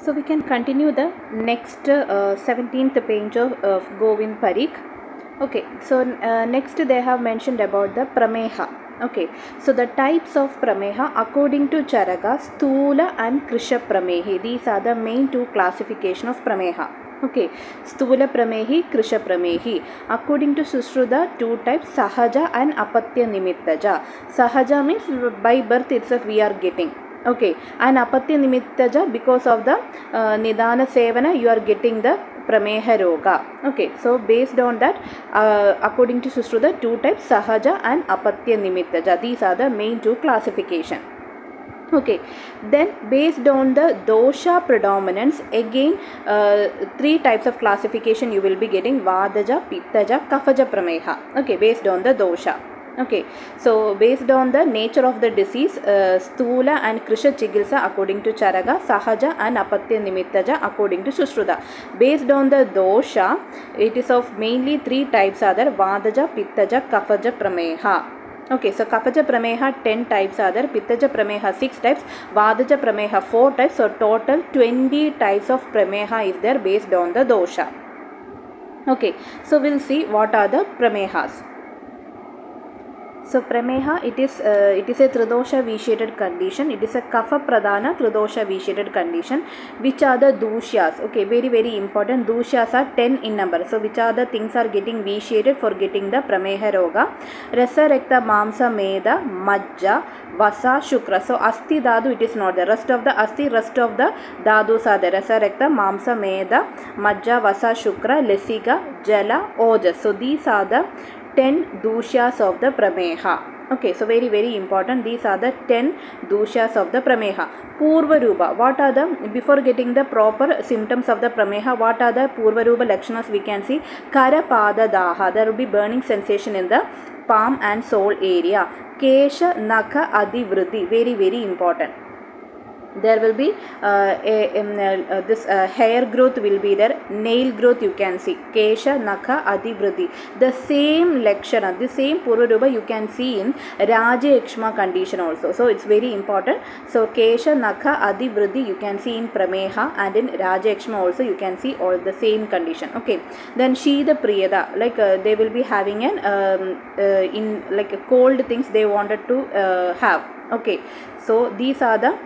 So we can continue the next 17th page of Govind pareekh. Okay, so next they have mentioned about the prameha. Okay, so the types of prameha according to Charaka, Stula and Krisha pramehi. These are the main two classification of prameha. Okay, Stula pramehi, Krisha pramehi. According to Sushruta, two types, Sahaja and Apatya Nimittaja. Sahaja means by birth itself we are getting. Okay, and Apatya Nimittaja, because of the Nidana Sevana you are getting the Prameha Roga. Okay, so based on that, according to Sushruta, two types, Sahaja and Apatya Nimittaja. These are the main two classification. Okay, then based on the dosha predominance, again three types of classification you will be getting: Vadaja, Pittaja, Kafaja Prameha. Okay, based on the dosha. Okay, so based on the nature of the disease, Stula and Krisha Chigilsa according to Charaga, Sahaja and Apatya Nimittaja according to Sushruta. Based on the dosha, it is of mainly three types are there: Vadaja, Pittaja, Kafaja Prameha. Okay, so Kafaja Prameha 10 types are there, Pittaja Prameha 6 types, Vadaja Prameha 4 types, so total 20 types of Prameha is there based on the dosha. Okay, so we'll see what are the Pramehas. So Prameha, it is a Tridosha vitiated condition. It is a Kapha Pradhana Tridosha vitiated condition. Which are the Dushyas? Okay, very important. Dushyas are 10 in number. So which are the things are getting vitiated for getting the Prameha Roga? Rasa Rekta Mamsa Meda Majja Vasa Shukra. So Asti Dadu it is not the rest of the Asti, rest of the Dadus are the Rasa Rekta Mamsa Meda Majja Vasa Shukra Lesiga Jala Ojas. So these are the 10 dushyas of the Prameha. Okay, so very important. These are the 10 dushyas of the Prameha. Purva Rupa. What are the, before getting the proper symptoms of the Prameha, what are the Purva Rupa Lakshanas we can see? Kara Pada Daha. There will be burning sensation in the palm and sole area. Kesha Nakha Adivruddhi. Very important. There will be this hair growth will be there, nail growth you can see, Kesha Nakha Adivruddhi. The same Lakshana, the same Pururupa you can see in Raja Ikshma condition also. So it's very important. So Kesha Nakha Adivruddhi you can see in Prameha, and in Raja Ikshma also you can see all the same condition. Okay, then Shida Priyada, like they will be having an in like cold things they wanted to have. Okay, so these are the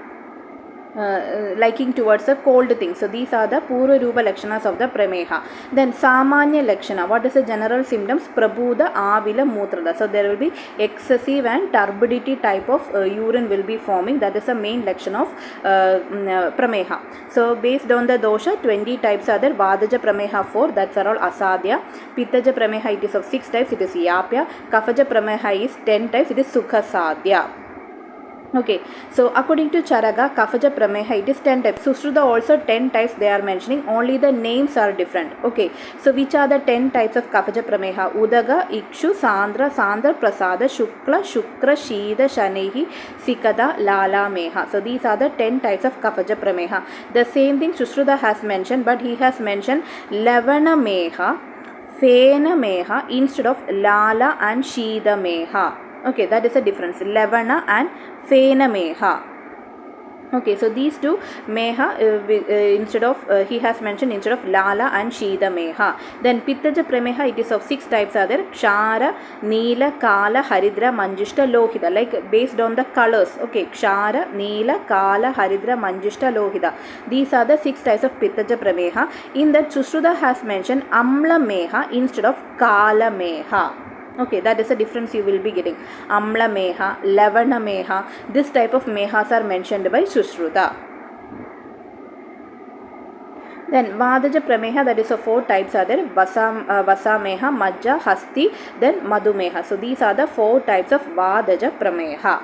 liking towards a cold thing. So these are the Purva Rupa Lakshanas of the Prameha. Then Samanya Lakshana. What is the general symptoms? Prabhuda, Avila, Mutrada. So there will be excessive and turbidity type of urine will be forming. That is the main Lakshana of Prameha. So based on the dosha, 20 types are there. Vadaja Prameha 4, that's are all Asadhya. Pittaja Prameha it is of 6 types, it is Yapya. Kafaja Prameha is 10 types, it is Sukha Sadhya. Okay, so according to Charaga, Kafaja Prameha, it is 10 types. Sushruta also 10 types they are mentioning, only the names are different. Okay, so which are the 10 types of Kafaja Prameha? Udaga, Ikshu, Sandra, Prasada, Shukla, Shukra, Shida, Shanehi, Sikada, Lala, Meha. So these are the 10 types of Kafaja Prameha. The same thing Sushruta has mentioned, but he has mentioned Lavana Meha, Fena Meha instead of Lala and Shida Meha. Okay, that is a difference. Lavana and Fena Meha. Okay, so these two Meha instead of he has mentioned instead of Lala and Shida Meha. Then Pittaja Prameha, it is of 6 types are there: Kshara, Neela, Kala, Haridra, Manjushta, Lohita. Like based on the colors. Okay, Kshara, Neela, Kala, Haridra, Manjushta, Lohita. These are the 6 types of Pittaja Prameha. In that Sushruta has mentioned Amla Meha instead of Kala Meha. Okay, that is a difference you will be getting. Amla Meha, Lavana Meha, this type of Mehas are mentioned by Sushruta. Then Vadaja Prameha, that is of 4 types are there: Vasa Meha, Majja, Hasti, then Madhumeha. So these are the 4 types of Vadaja Prameha.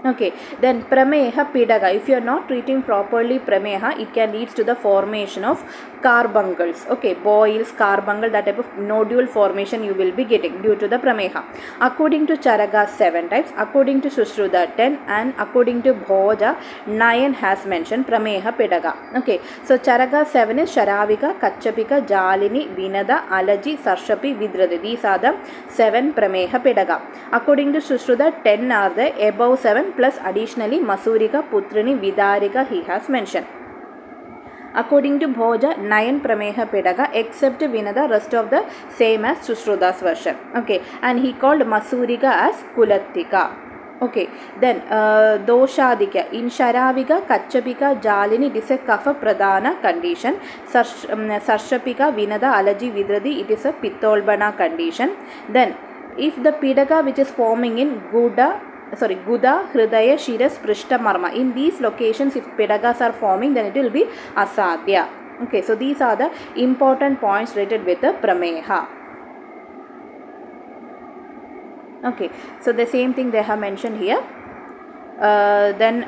Okay, then Prameha Pidaga. If you are not treating properly Prameha, it can lead to the formation of carbuncles. Okay, boils, carbuncle, that type of nodule formation you will be getting due to the Prameha. According to Charaga, 7 types. According to Sushruta, 10. And according to Bhoja, 9 has mentioned Prameha Pidaga. Okay, so Charaga 7 is Sharavika, Kachapika, Jalini, Vinada, Alaji, Sarshapi, Vidradi. These are the 7 Prameha Pidaga. According to Sushruta, 10 are the above 7 plus additionally Masurika, Putrini, Vidarika he has mentioned. According to Bhoja, 9 Prameha Pidaga except Vinada, rest of the same as Sushruda's version. Okay, and he called Masurika as Kulattika. Okay, then Doshadika in Sharavika, Kachapika, Jalini, it is a Kapha Pradhana condition. Sarshapika, Vinada, Alaji, Vidradi, it is a Pitolbana condition. Then if the Pidaga which is forming in Guda, Hridaya, Shiras, Prishta, Marma, in these locations if Pidagas are forming, then it will be Asadhya. Okay, so these are the important points related with the Prameha. Okay, so the same thing they have mentioned here. Then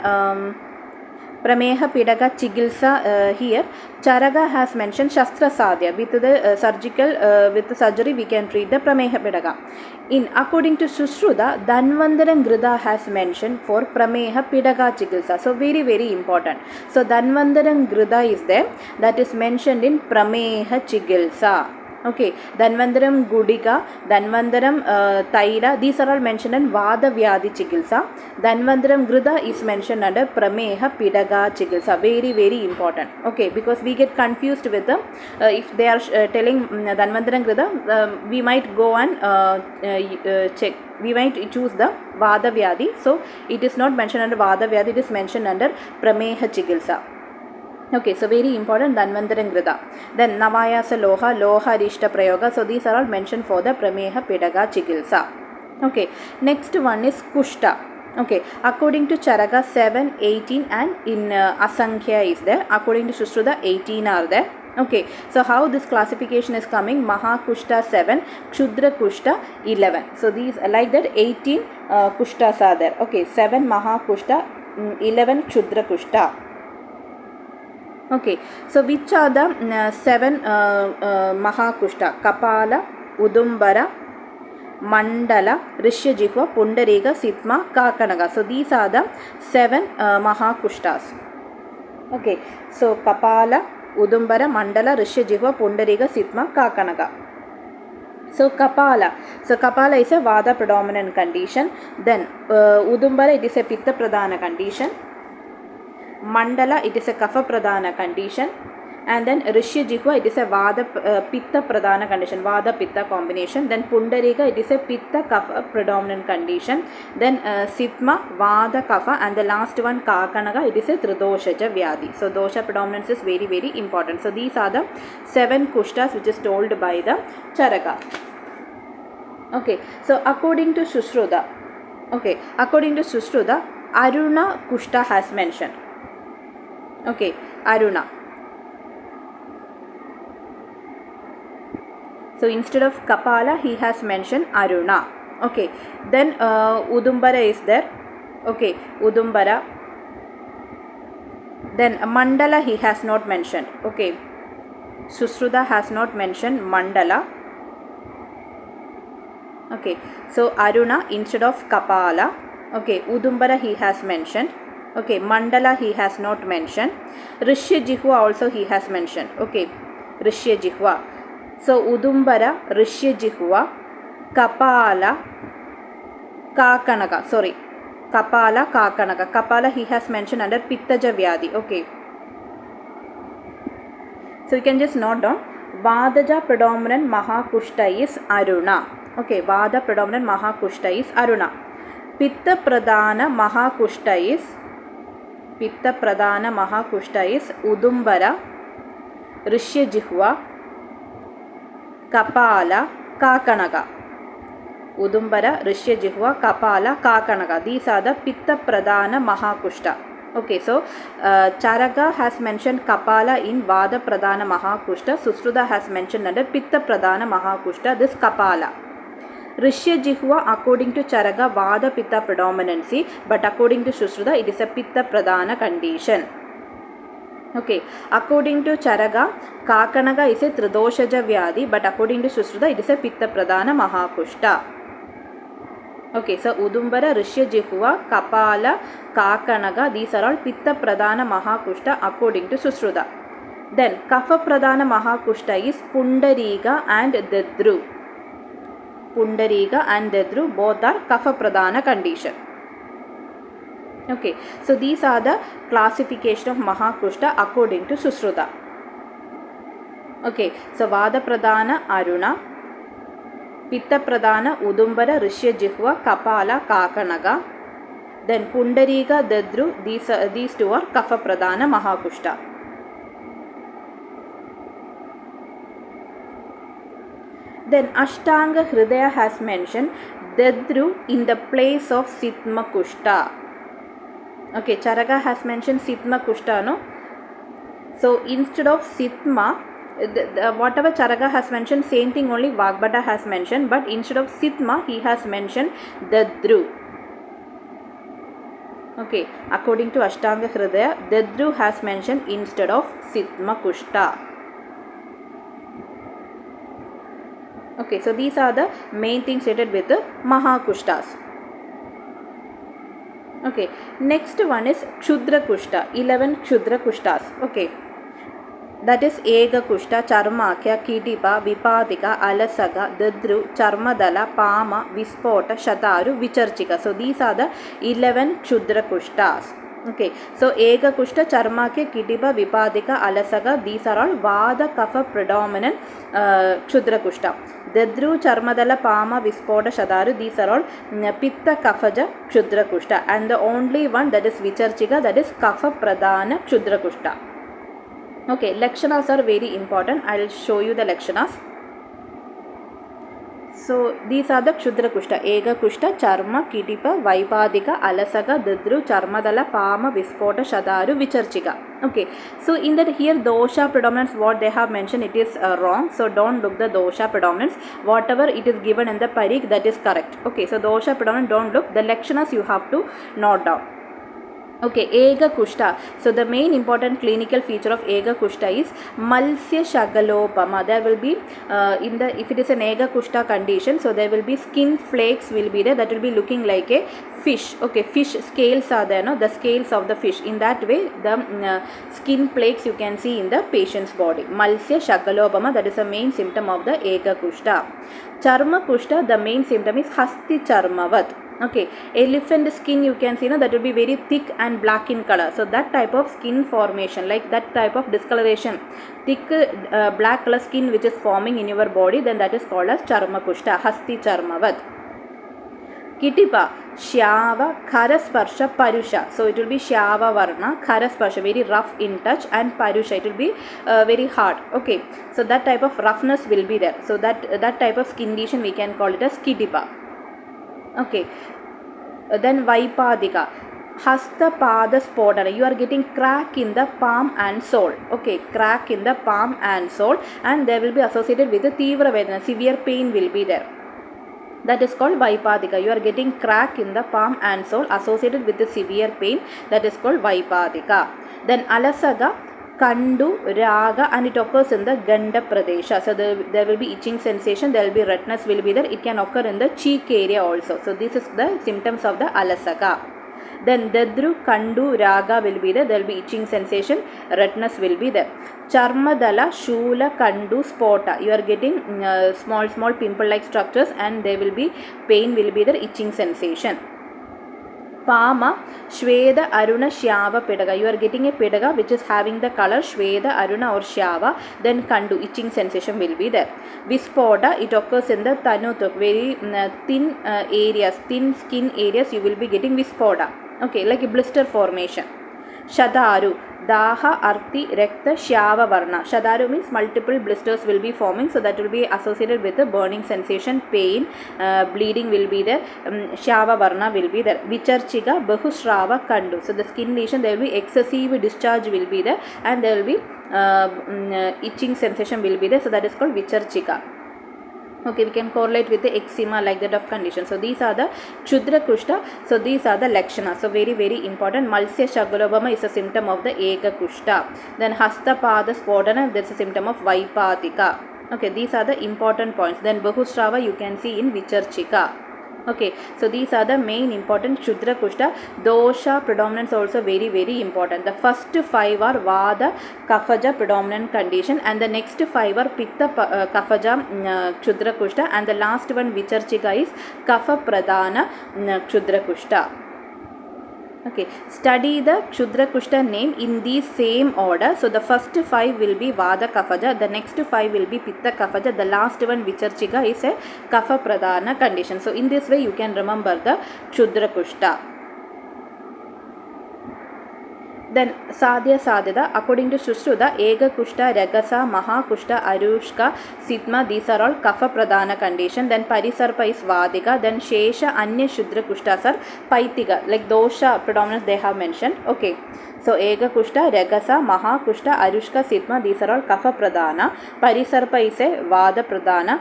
Prameha Pidaga Chigilsa here. Charaga has mentioned Shastra Sadhya. With the with the surgery we can treat the Prameha Pidaga. According to Sushruta, Dhanvantaran Grida has mentioned for Prameha Pidaga Chigilsa. So very very important. So Dhanvantaran Grida is there, that is mentioned in Prameha Chigilsa. Okay, Dhanvantaram Gudika, Dhanvantaram Taira, these are all mentioned in Vada Vyadi Chikilsa. Dhanvantaram Grida is mentioned under Prameha Pidaga Chikilsa. Very very important. Okay, because we get confused with them. If they are telling Dhanvantaram Grida, we might go and check. We might choose the Vada Vyadi. So it is not mentioned under Vada Vyadi, it is mentioned under Prameha Chikilsa. Okay, so very important, Dhanvantaran Grida. Then Navayasa Loha, Loha Rishta Prayoga. So these are all mentioned for the Prameha Pidaga Chikilsa. Okay, next one is Kushta. Okay, according to Charaga 7, 18 and in Asankhya is there. According to Sushruta 18 are there. Okay, so how this classification is coming? Mahakushta 7, Kshudra Kushta 11. So these like that 18 Kushtas are there. Okay, 7 Mahakushta, 11 Kshudra Kushta. Okay, so which are the 7 Mahakushta? Kapala, Udumbara, Mandala, Rishyajihva, Pundarika, Sitma, Kakanaga. So these are the 7 Mahakushtas. Okay, so Kapala, Udumbara, Mandala, Rishyajihva, Pundarika, Sitma, Kakanaga. So Kapala is a Vada predominant condition. Then Udumbara, it is a Pitta Pradhana condition. Mandala, it is a Kapha Pradhana condition, and then Rishyajihva, it is a Vada Pitta Pradhana condition, Vada Pitta combination. Then Pundarika, it is a Pitta Kapha predominant condition. Then Sitma, Vada Kapha, and the last one Kakanaga, it is a Tridoshaja Vyadi. So dosha predominance is very very important. So these are the 7 Kushtas which is told by the Charaka. Okay, so according to Sushruta, Aruna Kushta has mentioned. Okay, Aruna. So instead of Kapala, he has mentioned Aruna. Okay, then Udumbara is there. Okay, Udumbara. Then Mandala he has not mentioned. Okay, Sushruta has not mentioned Mandala. Okay, so Aruna instead of Kapala. Okay, Udumbara he has mentioned. Okay, Mandala he has not mentioned. Rishyajihva also he has mentioned. Okay, Rishyajihva. So Udumbara, Rishyajihva, Kapala, Kakanaga. Kapala, Kakanaga. Kapala he has mentioned under Pittaja Vyadi. Okay. So you can just note down. Vadaja predominant Mahakushta is Aruna. Okay, Vada predominant Mahakushta is Aruna. Pitta Pradhana Mahakushta is Udumbara, Rishyajihva, Kapala, Kakanaga. Udumbara, Rishyajihva, Kapala, Kakanaga. These are the Pitta Pradhana Mahakushta. Okay, so Charaka has mentioned Kapala in Vada Pradhana Mahakushta. Sushruta has mentioned under Pitta Pradhana Mahakushta this Kapala. Rishyajihva according to Charaka Vada Pitta predominancy, but according to Sushruta it is a Pitta Pradhana condition. Okay, according to Charaka, Kakanaga is a Tridoshaja Vyadi, but according to Sushruta it is a Pitta Pradhana Mahakushta. Okay, so Udumbara, Rishyajihva, Kapala, Kakanaga, these are all Pitta Pradhana Mahakushta according to Sushruta. Then Kapha Pradhana Mahakushta is Pundarika and Dadru. Pundarika and Dadru both are Kapha Pradhana condition. Okay, so these are the classification of Mahakushta according to Susruta. Okay, so Vada Pradhana Aruna, Pitta Pradhana Udumbara Rishya Jihva Kapala Kakanaga, then Pundarika Dadru, these two are Kapha Pradhana Mahakushta. Then Ashtanga Hridaya has mentioned Dadru in the place of Sitma Kushta. Okay, Charaka has mentioned Sitma Kushta, no? So instead of Sitma, whatever Charaka has mentioned, same thing only Vagbhata has mentioned, but instead of Sitma, he has mentioned Dadru. Okay, according to Ashtanga Hridaya, Dadru has mentioned instead of Sitma Kushta. Okay, so these are the main things stated with the Mahakushtas. Okay, next one is Kshudra Kushta, 11 Kshudra Kushtas. Okay, that is Ega Kushta, Charmakya, Kidipa, Vipadika, Alasaga, Dadru, Charmadala, Pama, Vispota, Shataru, Vicharchika. So these are the 11 Kshudra Kushtas. Okay, so Ega Kushta, Charmakya, Kidipa, Vipadika, Alasaga, these are all Vada Kapha predominant Kshudra Kushta. Dadru, Charmadala, Pama, Vispota, Shadaru, these are all Pitta Kaphaja Kshudra Kushta, and the only one that is Vicharchika, that is Kapha Pradhana Kshudra Kushta. Okay, Lakshanas are very important. I will show you the Lakshanas. So these are the Kshudra Kushta: Ega Kushta, Charma, Kidipa, Vaipadika, Alasaga, Dadru, Charmadala, Pama, Vispota, Shadaru, Vicharchika. Okay, so in that here dosha predominance, what they have mentioned, it is wrong. So don't look the dosha predominance. Whatever it is given in the pareekh, that is correct. Okay, so dosha predominance, don't look. The Lakshanas you have to note down. Okay, Ega Kushta. So the main important clinical feature of Ega Kushta is Malsya Shagalopama. There will be if it is an Ega Kushta condition, so there will be skin flakes will be there, that will be looking like a fish. Okay, fish scales are there, no? The scales of the fish. In that way, the skin flakes you can see in the patient's body. Malsya Shagalopama, that is the main symptom of the Ega Kushta. Charma Kushta, the main symptom is Hasti Charmavat. Okay, elephant skin you can see, that will be very thick and black in color. So that type of skin formation, like that type of discoloration, thick black color skin which is forming in your body, then that is called as Charma Kushta, Hasti Charmavat. Kitipa, Shyava, Kharasparsha, Parusha. So it will be Shyava Varna, Kharasparsha, very rough in touch, and Parusha, it will be very hard. Okay, so that type of roughness will be there. So that type of skin lesion we can call it as Kitipa. Okay, then Vaipadika, Hasta Pada Spotana, you are getting crack in the palm and sole. Okay, crack in the palm and sole, and they will be associated with the Tivra Vedana, severe pain will be there. That is called Vaipadika. You are getting crack in the palm and sole associated with the severe pain, that is called Vaipadika. Then Alasaga, Kandu, Raga, and it occurs in the Ganda Pradesha. So there will be itching sensation, there will be redness will be there. It can occur in the cheek area also. So this is the symptoms of the Alasaka. Then Dadru, Kandu, Raga will be there. There will be itching sensation, redness will be there. Charmadala, Shula, Kandu, Spota. You are getting small pimple like structures, and there will be pain will be there, itching sensation. Pama, Shveda, Aruna, Shyava, Pedaga. You are getting a Pedaga which is having the color Shveda, Aruna or Shyava. Then Kandu, itching sensation will be there. Vispoda, it occurs in the Tanutuk, very thin areas, thin skin areas you will be getting Vispoda. Okay, like a blister formation. Shadaru, Daha, Arti, Rekta, Shyava Varna. Shadaru means multiple blisters will be forming, so that will be associated with the burning sensation, pain, bleeding will be there. Shyava Varna will be there. Vicharchika, Bahusrava, Kandu. So the skin lesion, there will be excessive discharge will be there, and there will be itching sensation will be there. So that is called Vicharchika. Okay, we can correlate with the eczema like that of condition. So these are the Kshudra Kushta. So these are the Lakshana. So very important. Malsya Shagalobama is a symptom of the Ega Kushta. Then Hasta Pada Spodana, that's a symptom of Vaipadika. Okay, these are the important points. Then Bahusrava you can see in Vicharchika. Okay, so these are the main important Kshudra Kushta. Dosha predominance also very important. The first 5 are Vada Kaphaja predominant condition, and the next 5 are Pitta Kaphaja Kshudra Kushta, and the last one Vicharchika is Kapha Pradhana Kshudra Kushta. Okay, study the Kshudra Kushta name in the same order. So the first 5 will be Vada Kafaja, the next 5 will be Pitta Kafaja, the last one Vicharchika is a Kafa Pradhana condition. So in this way you can remember the Kshudra Kushta. Then Sadhya Sadhya, according to Sushruta, Ega Kushta, Ragasa, Maha Kushta, Arushka, Sitma, these are all Kapha Pradhana condition. Then Parisarpa is Vadika, then Shesha, Anya Shudra Kushtas are Paitiga, like dosha predominance they have mentioned. Okay, so Ega Kushta, Ragasa, Maha Kushta, Arushka, Sitma, these are all Kapha Pradhana. Parisarpa is a Vada Pradhana,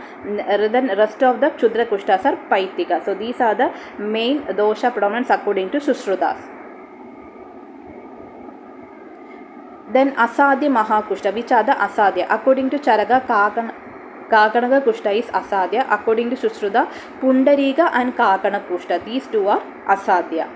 then rest of the Kshudra Kushtas are Paitiga. So these are the main dosha predominance according to Sushrutas. Then Asadhya Mahakushta, which are the Asadhya? According to Charaga, Kakanaga Kushta is Asadhya. According to Sushruta, Pundariga and Kakana Kushta. These two are Asadhya.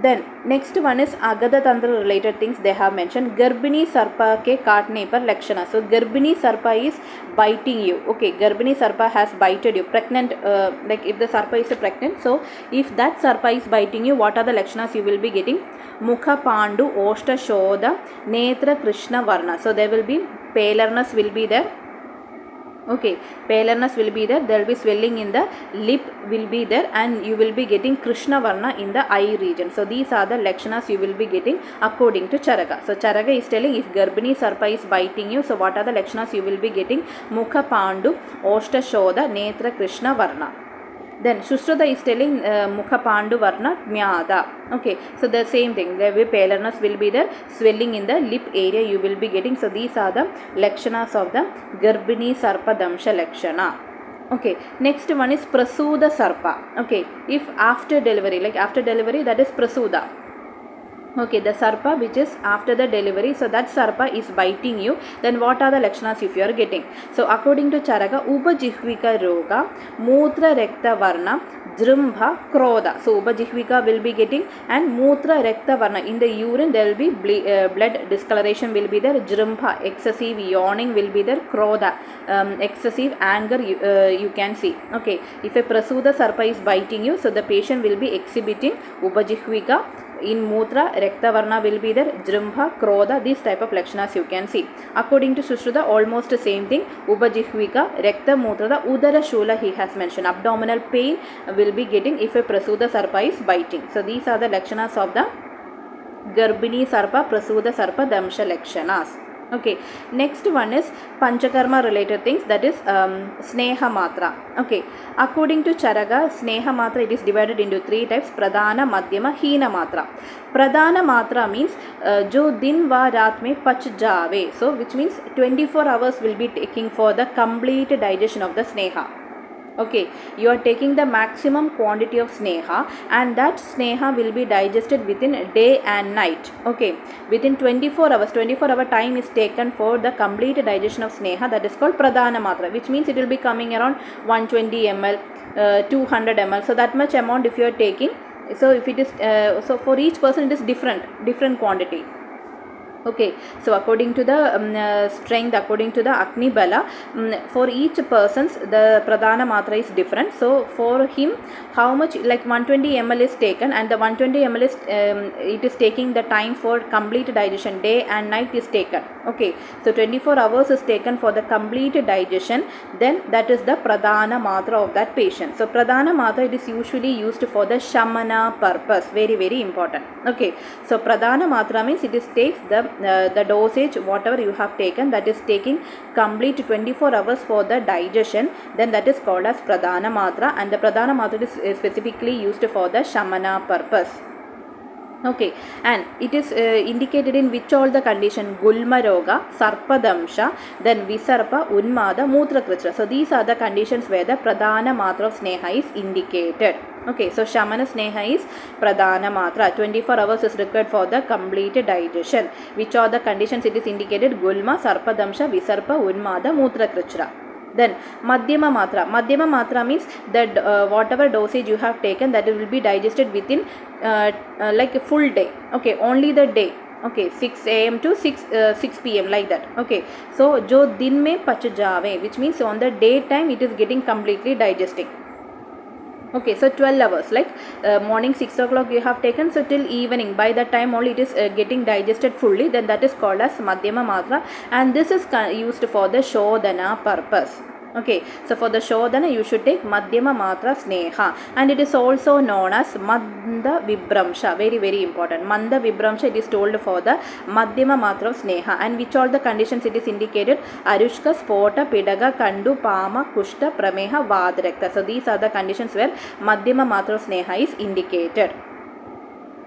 Then next one is Agada Tantra related things they have mentioned. Garbini Sarpa ke kaatne par lakshana. So Garbini Sarpa is biting you. Okay, Garbini Sarpa has bited you. Pregnant, like if the Sarpa is pregnant. So if that Sarpa is biting you, what are the lakshanas you will be getting? Mukha Pandu, Oshta Shodha, Netra Krishna Varna. So there will be paleness will be there. Okay, paleness will be there, there will be swelling in the lip will be there, and you will be getting Krishna Varna in the eye region. So these are the lakshanas you will be getting according to Charaga. So Charaga is telling if Garbini Sarpa is biting you, so what are the lakshanas you will be getting? Mukha Pandu, Oshta Shodha, Netra Krishna Varna. Then Sushruta is telling Mukha Pandu Varna Myada. Okay, so the same thing, there will be paleness will be there, swelling in the lip area you will be getting. So these are the lakshanas of the Garbini Sarpa Damsha Lakshana. Okay, next one is Prasuda Sarpa. Okay, if after delivery, like after delivery, that is Prasuda. Okay, the Sarpa which is after the delivery, so that Sarpa is biting you, then what are the lakshanas if you are getting? So according to Charaga, Upajihvika Roga, Mutra Rekta Varna, Jrumbha, Krodha. So Upajihvika will be getting, and Mutra Rekta Varna, in the urine there will be blood discoloration will be there, Jrumbha, excessive yawning will be there, Krodha, excessive anger you can see. Okay, if a Prasuda Sarpa is biting you, so the patient will be exhibiting Upajihvika. In Mutra, Rekta Varna will be there, Jrumbha, Krodha, these type of lakshanas you can see. According to Sushruta, almost the same thing. Upajihvika, Rekta, Mutra, the Udara Shula he has mentioned. Abdominal pain will be getting if a Prasuda Sarpa is biting. So these are the lakshanas of the Garbini Sarpa, Prasuda Sarpa, Damsha lakshanas. Okay, next one is Panchakarma related things, that is Sneha Matra. Okay, according to Charaga, Sneha Matra, it is divided into 3 types: Pradhana, Madhyama, Hina Matra. Pradhana Matra means Jo Din Va Raat Mein Pach Jave. So which means 24 hours will be taking for the complete digestion of the Sneha. Okay, you are taking the maximum quantity of sneha, and that sneha will be digested within day and night. Okay, within 24 hours, 24-hour time is taken for the complete digestion of sneha, that is called Pradhana Matra, which means it will be coming around 120 ml, 200 ml. So that much amount if you are taking, so if it is, so for each person it is different quantity. Okay, so according to the strength, according to the Agni Bala, for each person's the Pradhana Matra is different. So for him, how much, like 120 ml is taken, and the 120 ml is it is taking the time for complete digestion, day and night is taken. Okay, so 24 hours is taken for the complete digestion, then that is the Pradhana Matra of that patient. So Pradhana Matra, it is usually used for the Shamana purpose, very important. Okay, so Pradhana Matra means it is takes the dosage whatever you have taken, that is taking complete 24 hours for the digestion, then that is called as Pradhana Matra, and the Pradhana Matra is specifically used for the Shamana purpose. Okay, and it is indicated in which all the condition: Gulma Roga, Sarpadamsha, then Visarpa, Unmada, Mutra Krishna. So these are the conditions where the Pradhana Matra of Sneha is indicated. Okay, so Shamana Sneha is Pradhana Matra. 24 hours is required for the complete digestion. Which are the conditions it is indicated? Gulma, Sarpadamsha, Visarpa, Unmada, Mutra Krishna. Then Madhyama Matra. Madhyama Matra means that whatever dosage you have taken, that will be digested within like a full day. Okay, only the day. Okay, 6 a.m. to 6 p.m. like that. Okay, so Jo Din Mein Pach Jave, which means on the daytime it is getting completely digesting. Okay, so 12 hours, like morning 6 o'clock you have taken, so till evening, by that time only it is getting digested fully, then that is called as madhyama matra, and this is used for the shodhana purpose. Okay, so for the shodhana you should take madhyama matra sneha, and it is also known as manda vibramsha. Very very important, manda vibramsha, it is told for the madhyama matra sneha. And which all the conditions it is indicated? Arushka, spota, pidaga, kandu, pama, kushta, prameha, vadrakta. So these are the conditions where madhyama matra sneha is indicated.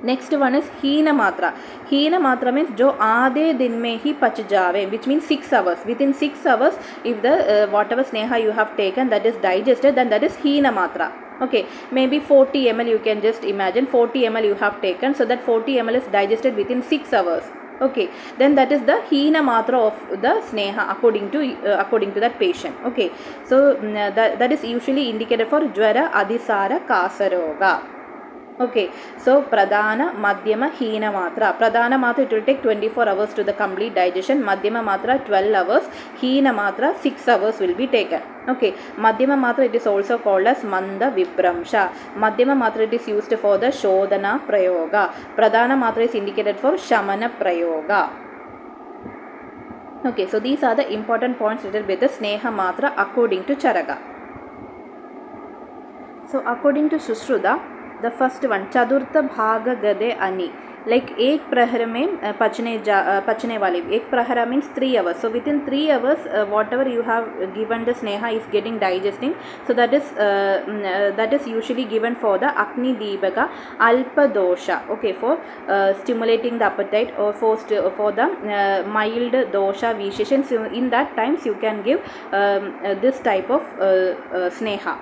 Next one is Hina Matra. Hina Matra means Jo Aade Din Mein Hi Pach Jave, which means 6 hours. Within 6 hours, if the whatever sneha you have taken that is digested, then that is Hina Matra. Okay, maybe 40 ml you can just imagine, 40 ml you have taken, so that 40 ml is digested within 6 hours. Okay, then that is the Hina Matra of the sneha according to that patient. Okay, so that is usually indicated for Jwara, Adhisara, Kasaroga. Okay, so Pradhana, Madhyama, Hina Matra. Pradhana Matra, it will take 24 hours to the complete digestion. Madhyama Matra 12 hours. Hina Matra 6 hours will be taken. Okay, Madhyama Matra, it is also called as Manda Vibramsha. Madhyama Matra, it is used for the Shodhana Prayoga. Pradhana Matra is indicated for Shamana Prayoga. Okay, so these are the important points related with the Sneha Matra according to Charaka. So according to Sushruta, the first one, Chadurtha Bhaga Gade Ani. Like एक प्रहर में पचने वाली, एक प्रहर means 3 hours. So within 3 hours, whatever you have given the sneha is getting digesting. So that is usually given for the Agni Deepaka Alpa Dosha. Okay, for stimulating the appetite, or for the mild dosha visheshan. So in that times you can give this type of sneha.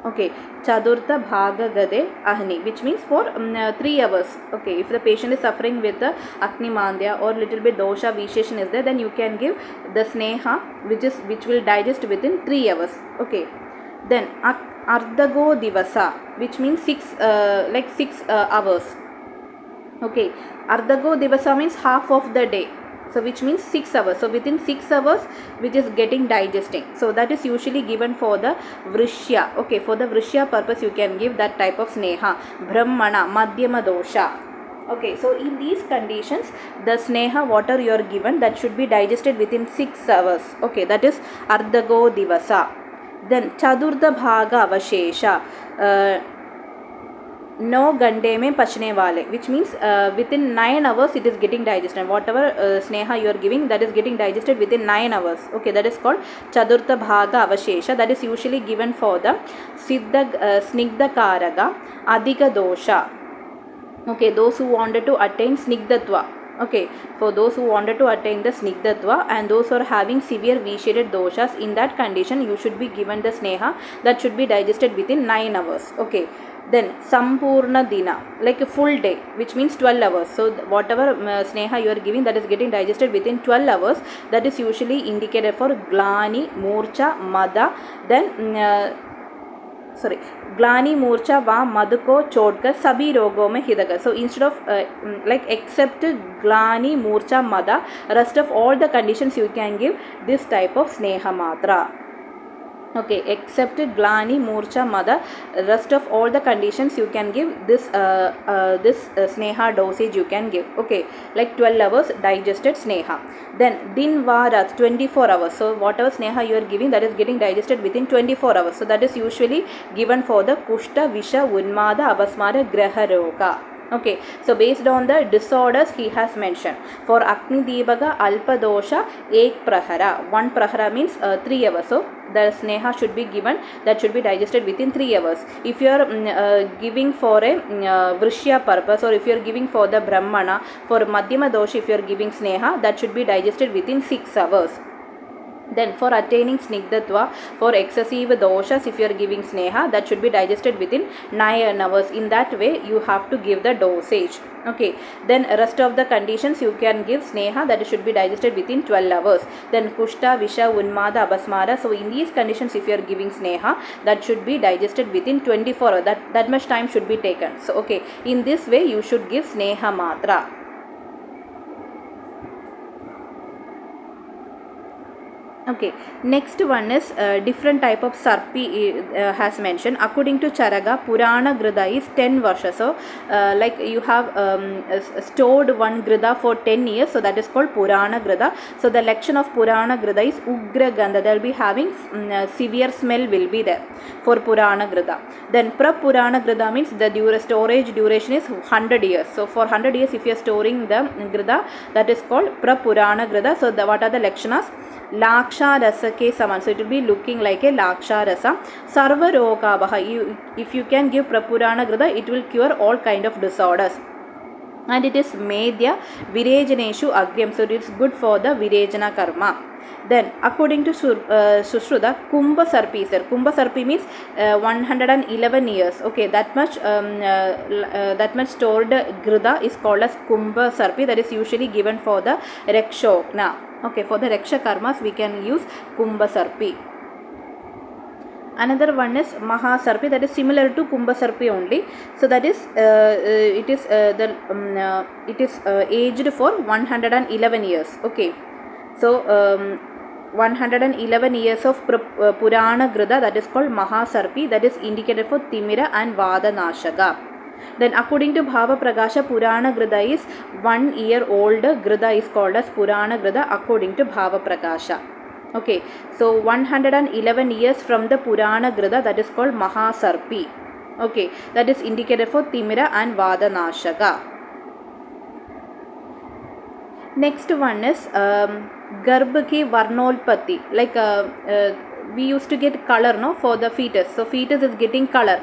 Okay, Chadurtha Bhaga Gade Ahni, which means for 3 hours. Okay, if the patient is suffering with the Agni Mandya or little bit dosha visheshan is there, then you can give the sneha which will digest within 3 hours. Okay, then Ardhago Divasa, which means 6 hours. Okay, Ardhago Divasa means half of the day. So which means 6 hours. So within 6 hours which is getting digesting. So that is usually given for the Vrishya. Okay, for the Vrishya purpose you can give that type of sneha. Brahmana, Madhyama dosha. Okay, so in these conditions the sneha water you are given that should be digested within 6 hours. Okay, that is Ardhago Divasa. Then Chadurtha Bhaga Avashesha. No gande mein pachne wale, which means within 9 hours it is getting digested. Whatever sneha you are giving, that is getting digested within 9 hours. Okay, that is called Chadurtha Bhaga Avashesha. That is usually given for the Snigdha Karaga Adhika Dosha. Okay, those who wanted to attain Snigdhatva. Okay, for those who wanted to attain the Snigdhatva and those who are having severe vitiated doshas, in that condition you should be given the sneha that should be digested within 9 hours. Okay. Then Sampurna Dina, like a full day, which means 12 hours. So whatever sneha you are giving, that is getting digested within 12 hours. That is usually indicated for Glani, Murcha, Mada. Then Glani, Murcha, Va, Madhuko, Chodka, Sabi Rogo mein Hidaka. So instead of except Glani, Murcha, Mada, rest of all the conditions you can give this type of sneha matra. Okay, except Glani, Murcha, Mada, rest of all the conditions you can give this sneha dosage you can give. Okay, like 12 hours digested sneha. Then Din Varat 24 hours. So whatever sneha you are giving, that is getting digested within 24 hours. So that is usually given for the Kushta, Visha, Unmada, Abasmara, Graha Roga. Okay, so based on the disorders he has mentioned. For Agni Deepaga Alpa Dosha, Ek Prahara. 1 Prahara means 3 hours. So the sneha should be given, that should be digested within 3 hours. If you are giving for a Vrishya purpose, or if you are giving for the Brahmana, for Madhyama Dosha, if you are giving sneha, that should be digested within 6 hours. Then for attaining Snigdhatva, for excessive doshas, if you are giving sneha, that should be digested within 9 hours. In that way you have to give the dosage. Okay, then rest of the conditions you can give sneha, that should be digested within 12 hours. Then Kushta, Visha, Unmada, Abasmara. So in these conditions if you are giving sneha, that should be digested within 24 hours. That much time should be taken. So okay, in this way you should give sneha matra. Okay, next one is different type of sarpi has mentioned. According to Charaga, Purana Grida is 10 varsha. So, like you have stored one Grida for 10 years, so that is called Purana Grida. So, the lection of Purana Grida is Ugra Gandha. They will be having severe smell will be there for Purana Grida. Then, Purana Grida means the storage duration is 100 years. So, for 100 years, if you are storing the Grida, that is called Purana Grida. So, what are the lectionas? Laksha rasa ke saman. So it will be looking like a laksha rasa. Sarva rogabaha. If you can give Prapurana Grida, it will cure all kind of disorders. And it is Medya Virejaneshu Agyam. So it is good for the Virejana karma. Then according to Sushruta, Kumbha Sarpi is there. Kumbha Sarpi means 111 years. Okay, that much stored Grida is called as Kumbha Sarpi. That is usually given for the Rekshokna. Okay, for the Reksha karmas we can use Kumbha Sarpi. Another one is Mahasarpi, that is similar to Kumbha Sarpi only. So that is it is aged for 111 years. Okay, so 111 years of Purana Grida, that is called Mahasarpi, that is indicated for Timira and Vada Nashaka. Then according to Bhava Prakasha, Purana Grida is 1 year old Grida is called as Purana Grida according to Bhava Prakasha. Okay, so 111 years from the Purana Grida, that is called Mahasarpi. Okay, that is indicated for Timira and Vada Nashaka. Next one is Garbh ki Varnolpati, like we used to get color for the fetus. So fetus is getting color.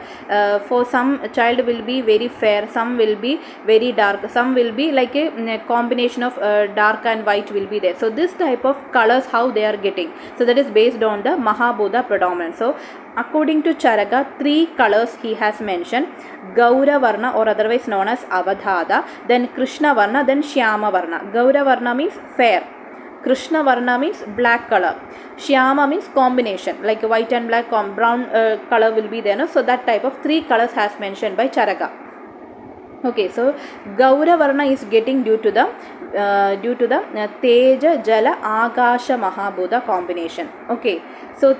For some child will be very fair, some will be very dark, some will be like a combination of dark and white will be there. So this type of colors how they are getting. So that is based on the Mahabodha predominance. So according to Charaka, 3 colors he has mentioned: Gaura Varna, or otherwise known as Avadhada, then Krishna Varna, then Shyama Varna. Gaura Varna means fair, Krishna Varna means black color, Shyama means combination, like white and black, brown color will be there. No? So that type of 3 colors has mentioned by Charaka. Okay, so Gaura Varna is getting due to the Teja Jala Akasha Mahabodha combination. Okay, so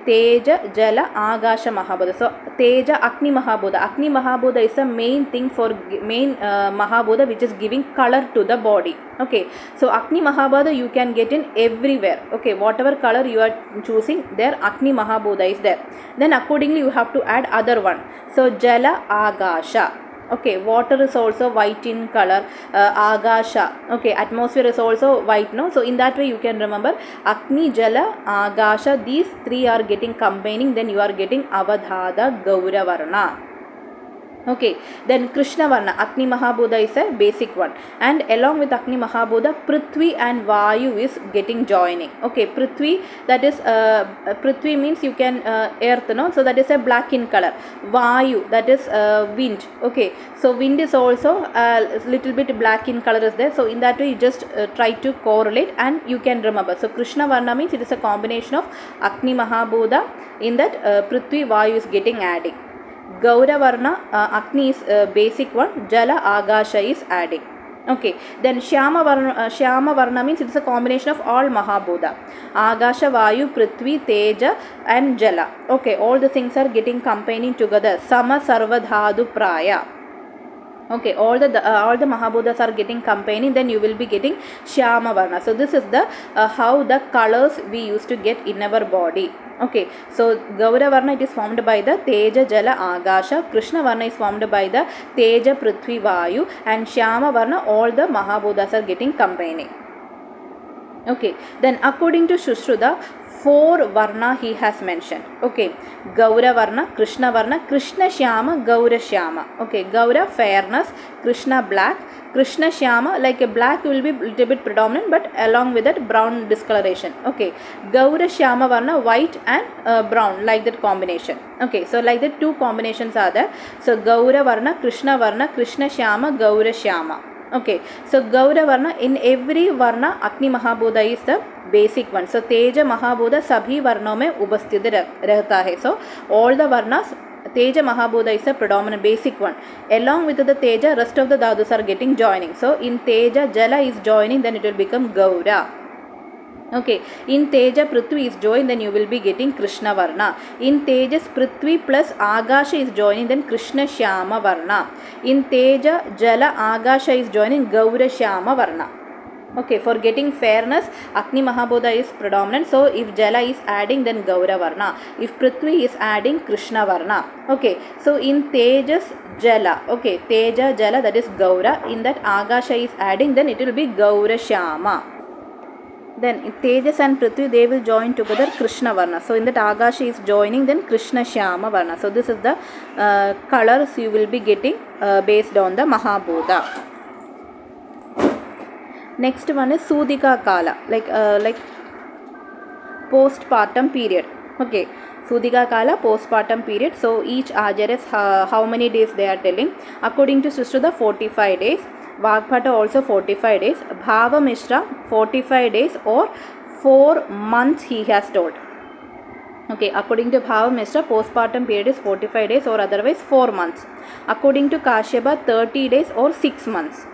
Teja Jala Akasha Mahabodha. So Teja Agni Mahabodha. Agni Mahabodha is the main thing for main Mahabodha which is giving color to the body. Okay, so Agni Mahabodha you can get in everywhere. Okay, whatever color you are choosing, there Agni Mahabodha is there. Then accordingly you have to add other one. So Jala Akasha. Okay, water is also white in color, Agasha. Okay, atmosphere is also white, no? So in that way you can remember Agni, Jala, Agasha, these 3 are getting combining, then you are getting Avadhada Gaura Varna. Okay, then Krishna Varna, Agni Mahabodha is a basic one, and along with Agni Mahabodha, Prithvi and Vayu is getting joining. Okay, Prithvi, that is Prithvi means you can earth, no? So that is a black in color. Vayu, that is wind. Okay, so wind is also a little bit black in color is there. So in that way you just try to correlate and you can remember. So Krishna Varna means it is a combination of Agni Mahabodha, in that Prithvi Vayu is getting adding. Gaura Varna, Agni is basic one, Jala Agasha is adding. Okay, then Shyama Varna means it is a combination of all Mahabodha. Agasha, Vayu, Prithvi, Teja and Jala. Okay, all the things are getting combining together. Sama Sarvadhadu Praya. Okay, all the Mahabodhas are getting combining, then you will be getting Shyama Varna. So this is the how the colors we used to get in our body. Okay, so Gaura Varna, it is formed by the Teja, Jala, Agasha. Krishna Varna is formed by the Teja, Prithvi, Vayu, and Shyama Varna, all the Mahabodhas are getting combining. Okay, then according to Sushruta, 4 Varna he has mentioned. Okay, Gaura Varna, Krishna Shyama, Gaura Shyama. Okay, Gaura fairness, Krishna black, Krishna Shyama, like a black will be little bit predominant, but along with that brown discoloration. Okay, Gaura Shyama Varna, white and brown, like that combination. Okay, so like that 2 combinations are there. So Gaura Varna, Krishna Shyama, Gaura Shyama. Okay, so Gaura Varna, in every Varna Agni Mahabodha is the basic one. So Teja Mahabodha sabhi Varnao mein upasthit rehta hai. So all the Varnas, Teja Mahabodha is a predominant basic one. Along with the Teja, rest of the Dhadus are getting joining. So in Teja, Jala is joining, then it will become Gaura. Okay, in Teja Prithvi is joined, then you will be getting Krishna Varna. In Tejas Prithvi plus Agasha is joining, then Krishna Shyama Varna. In Teja Jala Agasha is joining, Gaura Shyama Varna. Okay, for getting fairness, Agni Mahabodha is predominant. So if Jala is adding, then Gaura Varna. If Prithvi is adding, Krishna Varna. Okay, so in Tejas Jala, okay, Teja Jala, that is Gaura. In that Agasha is adding, then it will be Gaura Shyama. Then in Tejas and Prithvi, they will join together Krishna Varna. So in that Agasha is joining, then Krishna Shyama Varna. So this is the colors you will be getting based on the Mahabodha. Next one is Sudika Kala, like postpartum period. Okay, Sudika Kala, postpartum period. So each Ajaras, how many days they are telling. According to Sushruta, 45 days. Vagphata also 45 days. Bhava Mishra 45 days or 4 months he has told. Okay, according to Bhava Mishra, postpartum period is 45 days or otherwise 4 months. According to Kashyapa, 30 days or 6 months.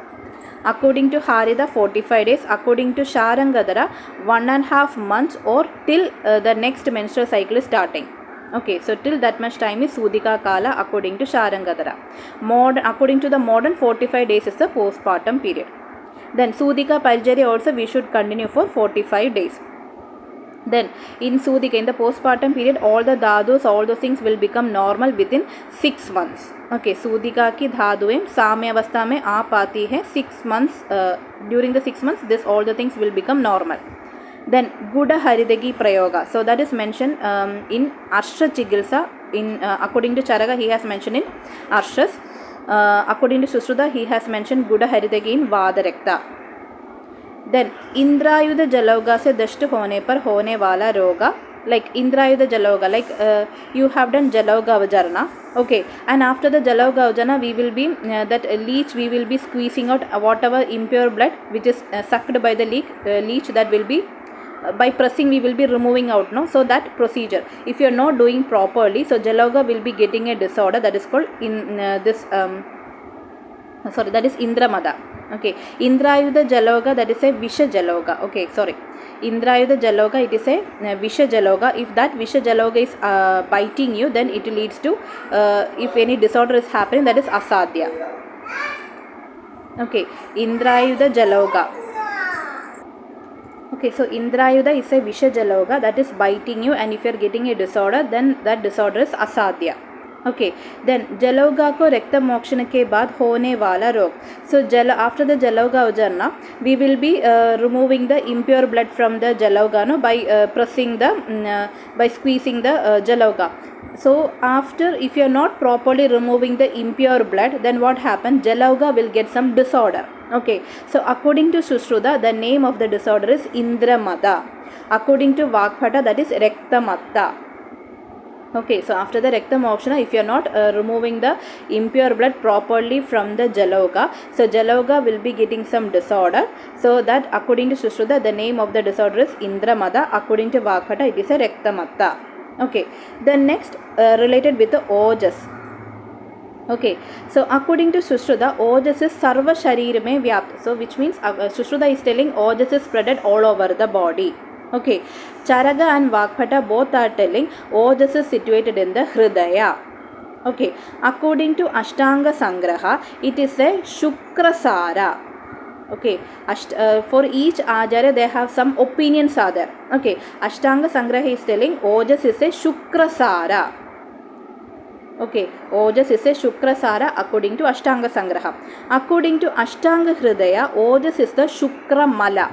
According to Harida, 45 days. According to Sharangadhara, 1.5 months or till the next menstrual cycle is starting. Okay, so till that much time is Sudika Kala according to Sharangadhara. According to the modern, 45 days is the postpartum period. Then Sudika Parjari also we should continue for 45 days. Then in Sudika, in the postpartum period, all the dhadus, all those things will become normal within 6 months. Okay, Sudika ki dhaduem Samya avastha mein aap aati hai 6 months. During the 6 months, this all the things will become normal. Then Guda Haridagi Prayoga. So that is mentioned in Arsha Chigilsa. According to Charaka, he has mentioned in Arshas. According to Sushruta, he has mentioned Guda Haridagi in Vadarekta. Then Indrayudha Jalauga se dasht hone par hone wala roga. Like Indrayudha Jalauga, like you have done Jalauga Vajarna. Okay, and after the Jalauga Vajana, we will be that leech, we will be squeezing out whatever impure blood which is sucked by the leech, that will be by pressing we will be removing out, no? So that procedure, if you are not doing properly, so Jalauga will be getting a disorder that is called that is Indramada. Okay, Indrayudha Jaloga, that is a Visha Jaloga. Okay, sorry, Indrayudha Jaloga, it is a Visha Jaloga. If that Visha Jaloga is biting you, then it leads to if any disorder is happening, that is Asadhya. Okay, Indrayudha Jaloga. Okay, so Indrayudha is a Visha Jaloga that is biting you, and if you are getting a disorder, then that disorder is Asadhya. Okay, then Jalauga ko Rekta Mokshana ke baad hone wala rog. So after the Jalauga Ujarna, we will be removing the impure blood from the Jalauga, no, by pressing the by squeezing the Jalauga. So after, if you are not properly removing the impure blood, then what happens? Jalauga will get some disorder. Okay, so according to Sushruta, the name of the disorder is Indramada. According to Vagphata, that is Rektamata. Okay, so after the Rekta Mokshana, if you are not removing the impure blood properly from the Jalauga, so Jalauga will be getting some disorder. So that according to Sushruta, the name of the disorder is Indramada. According to Vagphata, it is a Rektamata. Okay, then next related with the Ojas. Okay, so according to Sushruta, Ojas is Sarva Sharir mein Vyapta. So which means Sushruta is telling Ojas is spreaded all over the body. Okay, Charaka and Vagphata both are telling Ojas is situated in the Hridaya. Okay, according to Ashtanga Sangraha, it is a Shukrasara. Okay, for each Acharya they have some opinions are there. Okay, Ashtanga Sangraha is telling Ojas is a Shukrasara. Okay, Ojas is a Shukrasara according to Ashtanga Sangraha. According to Ashtanga Hridaya, Ojas is the Shukramala.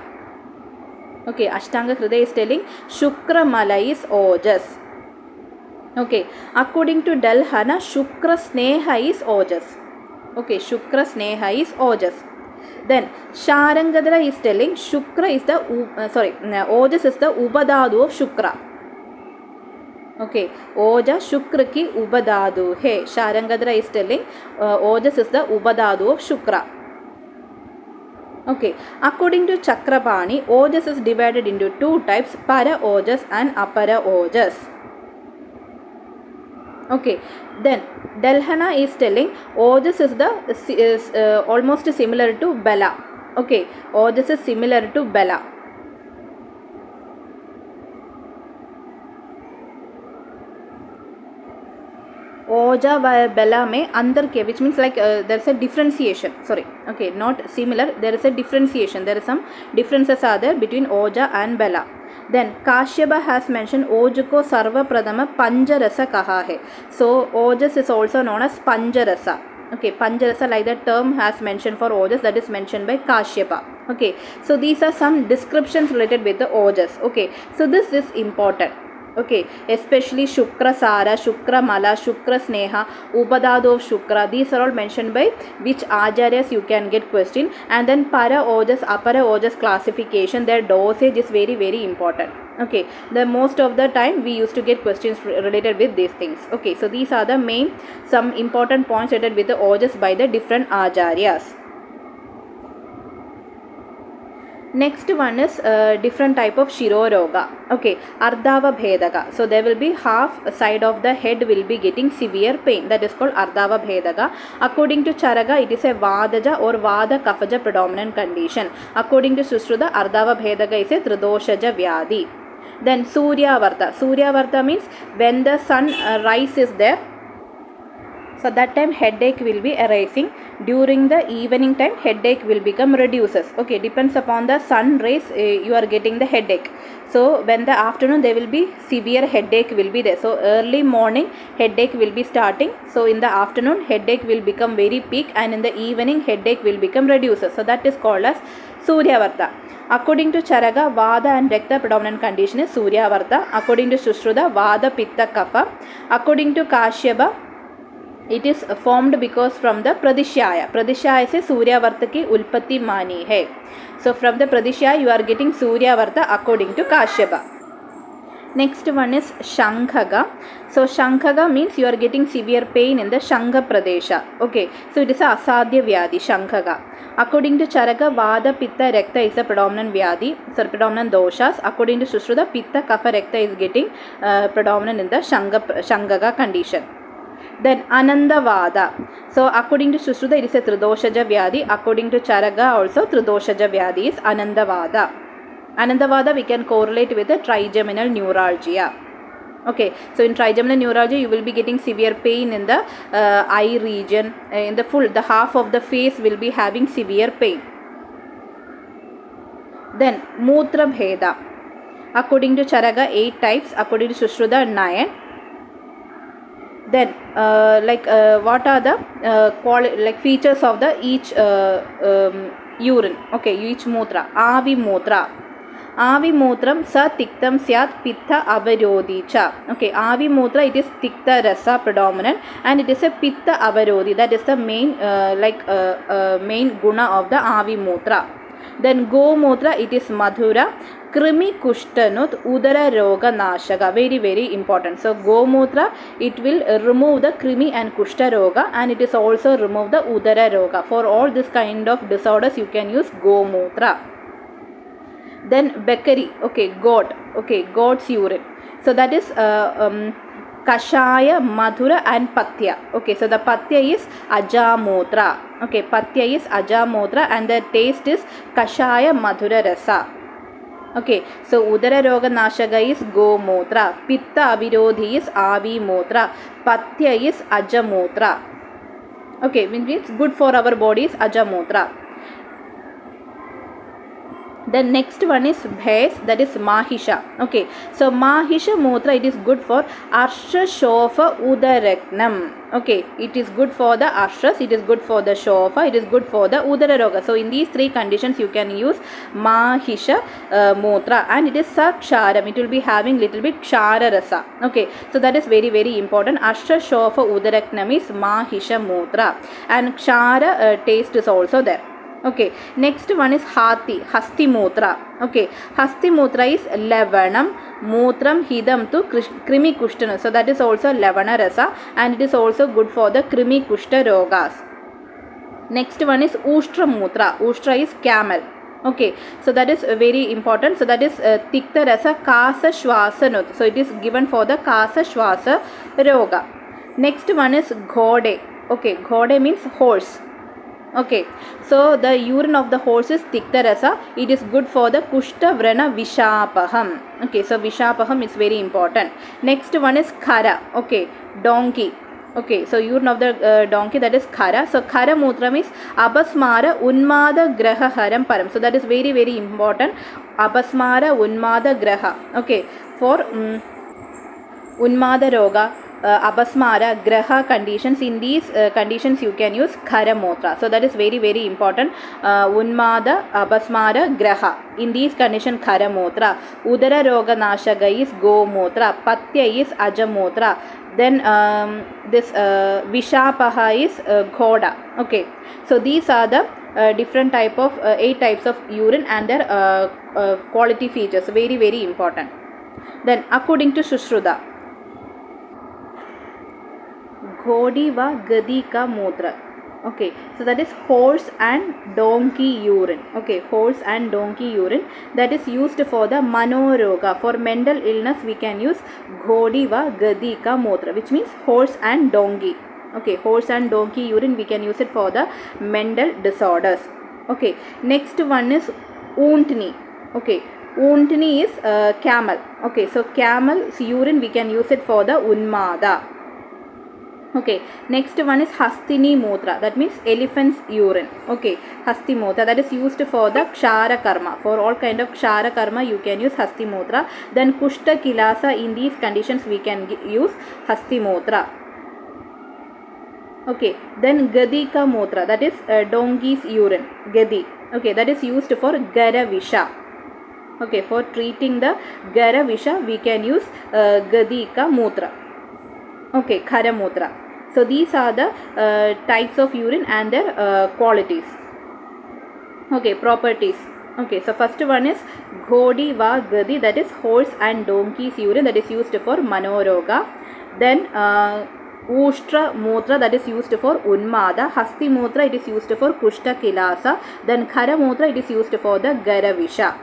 Okay, Ashtanga Hridaya is telling Shukramala is Ojas. Okay, according to Dalhana, Shukra Sneha is Ojas. Okay, Shukra Sneha is Ojas. Then Sharangadhara is telling Shukra is the Ojas is the Ubadadu of Shukra. Okay, Oja Shukra ki Ubadadu hai. Sharangadhara is telling Ojas is the Ubadadu of Shukra. Okay, according to Chakrapani, Ojas is divided into two types, Para Ojas and Apara Ojas. Okay, then Dalhana is telling Ojas is almost similar to Bela. Okay, Ojas is similar to Bela. oja bela mein andar ke, which means like there is a differentiation, sorry, okay, not similar, there is a differentiation, there is some differences are there between oja and bela. Then Kashyapa has mentioned Ojuko Sarva Pradama Panjarasa Kaha hai. So Ojas is also known as Panjarasa. Okay, Panjarasa, like the term has mentioned for Ojas, that is mentioned by Kashyapa. Okay, so these are some descriptions related with the Ojas. Okay, so this is important. Okay, especially Shukra Sara, Shukra Mala, Shukra Sneha, Upadado of Shukra, these are all mentioned by which Acharyas you can get question. And then Para Ojas, Apara Ojas classification, their dosage is very very important. Okay, the most of the time we used to get questions related with these things. Okay, so these are the main some important points related with the Ojas by the different Acharyas. Next one is different type of Shiroroga. Okay, Ardhava Bhedaga. So there will be half side of the head will be getting severe pain. That is called Ardhava Bhedaga. According to Charaga, it is a Vadaja or Vada Kafaja predominant condition. According to Sushruta, Ardhava Bhedaga is a Tridoshaja Vyadi. Then Suryavarta. Suryavarta means when the sun rise is there, so that time headache will be arising. During the evening time headache will become reduces. Okay, depends upon the sun rays you are getting the headache. So when the afternoon there will be severe headache will be there. So early morning headache will be starting. So in the afternoon headache will become very peak, and in the evening headache will become reduces. So that is called as Suryavarta. According to Charaga, Vada and Rekta predominant condition is Suryavarta. According to Sushruta, Vada Pitta Kapha. According to Kashyapa, it is formed because from the Pradishaya. Pradishaya se Suryavarta ki ulpatti mani hai. So from the Pradishaya you are getting Suryavarta according to Kashyapa. Next one is Shankhaga. So Shankhaga means you are getting severe pain in the Shankha Pradesha. Okay, so it is a Asadhya Vyadi, Shankhaga. According to Charaka, Vada, Pitta, Rekta is a predominant Vyadi, so predominant doshas. According to Sushruta, Pitta, Kapha, Rekta is getting predominant in the Shankhaga condition. Then Anandavada. So according to Sushruta, it is a Tridoshaja Vyadi. According to Charaga, also Tridoshaja Vyadi is Anandavada. Anandavada we can correlate with the trigeminal neuralgia. Okay, so in trigeminal neuralgia you will be getting severe pain in the eye region. In the half of the face will be having severe pain. Then Mutra Bheda. According to Charaga, 8 types. According to Sushruta, 9. Then what are the features of the each urine? Okay, each mutra. Avi mutra. Avi mutram sa tiktam syat pitta avarodhi cha. Okay, Avi mutra, it is tikta rasa predominant, and it is a pitta avarodhi. That is the main main guna of the Avi mutra. Then Go mutra, it is madhura. Krimi kushtanut udara roga nashaka. Very very important. So Go mutra, it will remove the krimi and kushta roga, and it is also remove the udara roga. For all this kind of disorders you can use Go mutra. Then Bekari, okay, goat, okay, goat's urine. So that is Kashaya, Madhura and Patya. Okay, so the Patya is Ajamutra. Okay, Patya is Ajamutra and the taste is Kashaya Madhura Rasa. Okay, so Udara Roga Nashaka is Go Mutra. Pitta Avirodhi is Avi Mutra. Patya is Ajamutra. Okay, which means good for our body is Ajamutra. The next one is Bhais, that is Mahisha. Okay, so Mahisha Mutra, it is good for Arsha Shofa Udaraknam. Okay, it is good for the Arshas, it is good for the Shofa, it is good for the Udararoga. So in these 3 conditions you can use Mahisha Mutra, and it is Saksharam, it will be having little bit Kshara Rasa. Okay, so that is very very important. Arsha Shofa Udaraknam is Mahisha Mutra, and Kshara taste is also there. Okay, next one is Hati, Hasti Mutra. Okay, Hasti Mutra is Levanam, Mutram Hidam to Krimi Kushtana. So that is also Levana Rasa, and it is also good for the Krimi Kushta Rogas. Next one is Ushtra Mutra. Ushtra is camel. Okay, so that is very important. So that is Tikta Rasa Kasa Shwasa Nut. So it is given for the Kasa Shwasa Roga. Next one is Ghode. Okay, Ghode means horse. Okay, so the urine of the horse is Tikta Rasa. It is good for the Kushta Vrana Vishapaham. Okay, so Vishapaham is very important. Next one is Khara. Okay, donkey. Okay, so urine of the donkey, that is khara. So khara mutra means abasmara unmada graha haram param. So that is very very important. Abasmara unmada graha. Okay, for unmada roga, abasmara, graha conditions. In these conditions you can use khara mutra. So that is very very important. Unmada, abasmara, graha. In these conditions khara mutra. Udara roga nashaga is go mutra. Patya is aja mutra. Then this vishapaha is ghoda. Okay, so these are the different type of 8 types of urine and their quality features, very very important. Then according to Sushruta, Ghodi va Gadi ka Mudra. Okay, so that is horse and donkey urine. Okay, horse and donkey urine that is used for the manoroga. For mental illness we can use Ghodi va Gadi ka Mudra, which means horse and donkey. Okay, horse and donkey urine we can use it for the mental disorders. Okay, next one is Oontni. Okay, Oontni is camel. Okay, so camel's urine we can use it for the Unmada. Okay, next one is Hastini Mutra, that means elephant's urine. Okay, Hasti Mutra, that is used for the Kshara Karma. For all kind of Kshara Karma you can use Hasti Mutra. Then Kushta Kilasa, in these conditions we can use Hasti Mutra. Okay, then Gadika Mutra, that is donkey's urine. Gadi. Okay, that is used for Garavisha. Okay, for treating the Garavisha we can use Gadika Mutra. Okay, Khara Mutra. So these are the types of urine and their qualities. Okay, properties. Okay, so first one is Ghodi va Gadi, that is horse and donkey's urine, that is used for Manoroga. Then Ushtra Mutra, that is used for Unmada. Hasti Mutra, it is used for Kushta Kilasa. Then Khara Mutra, it is used for the Garavisha.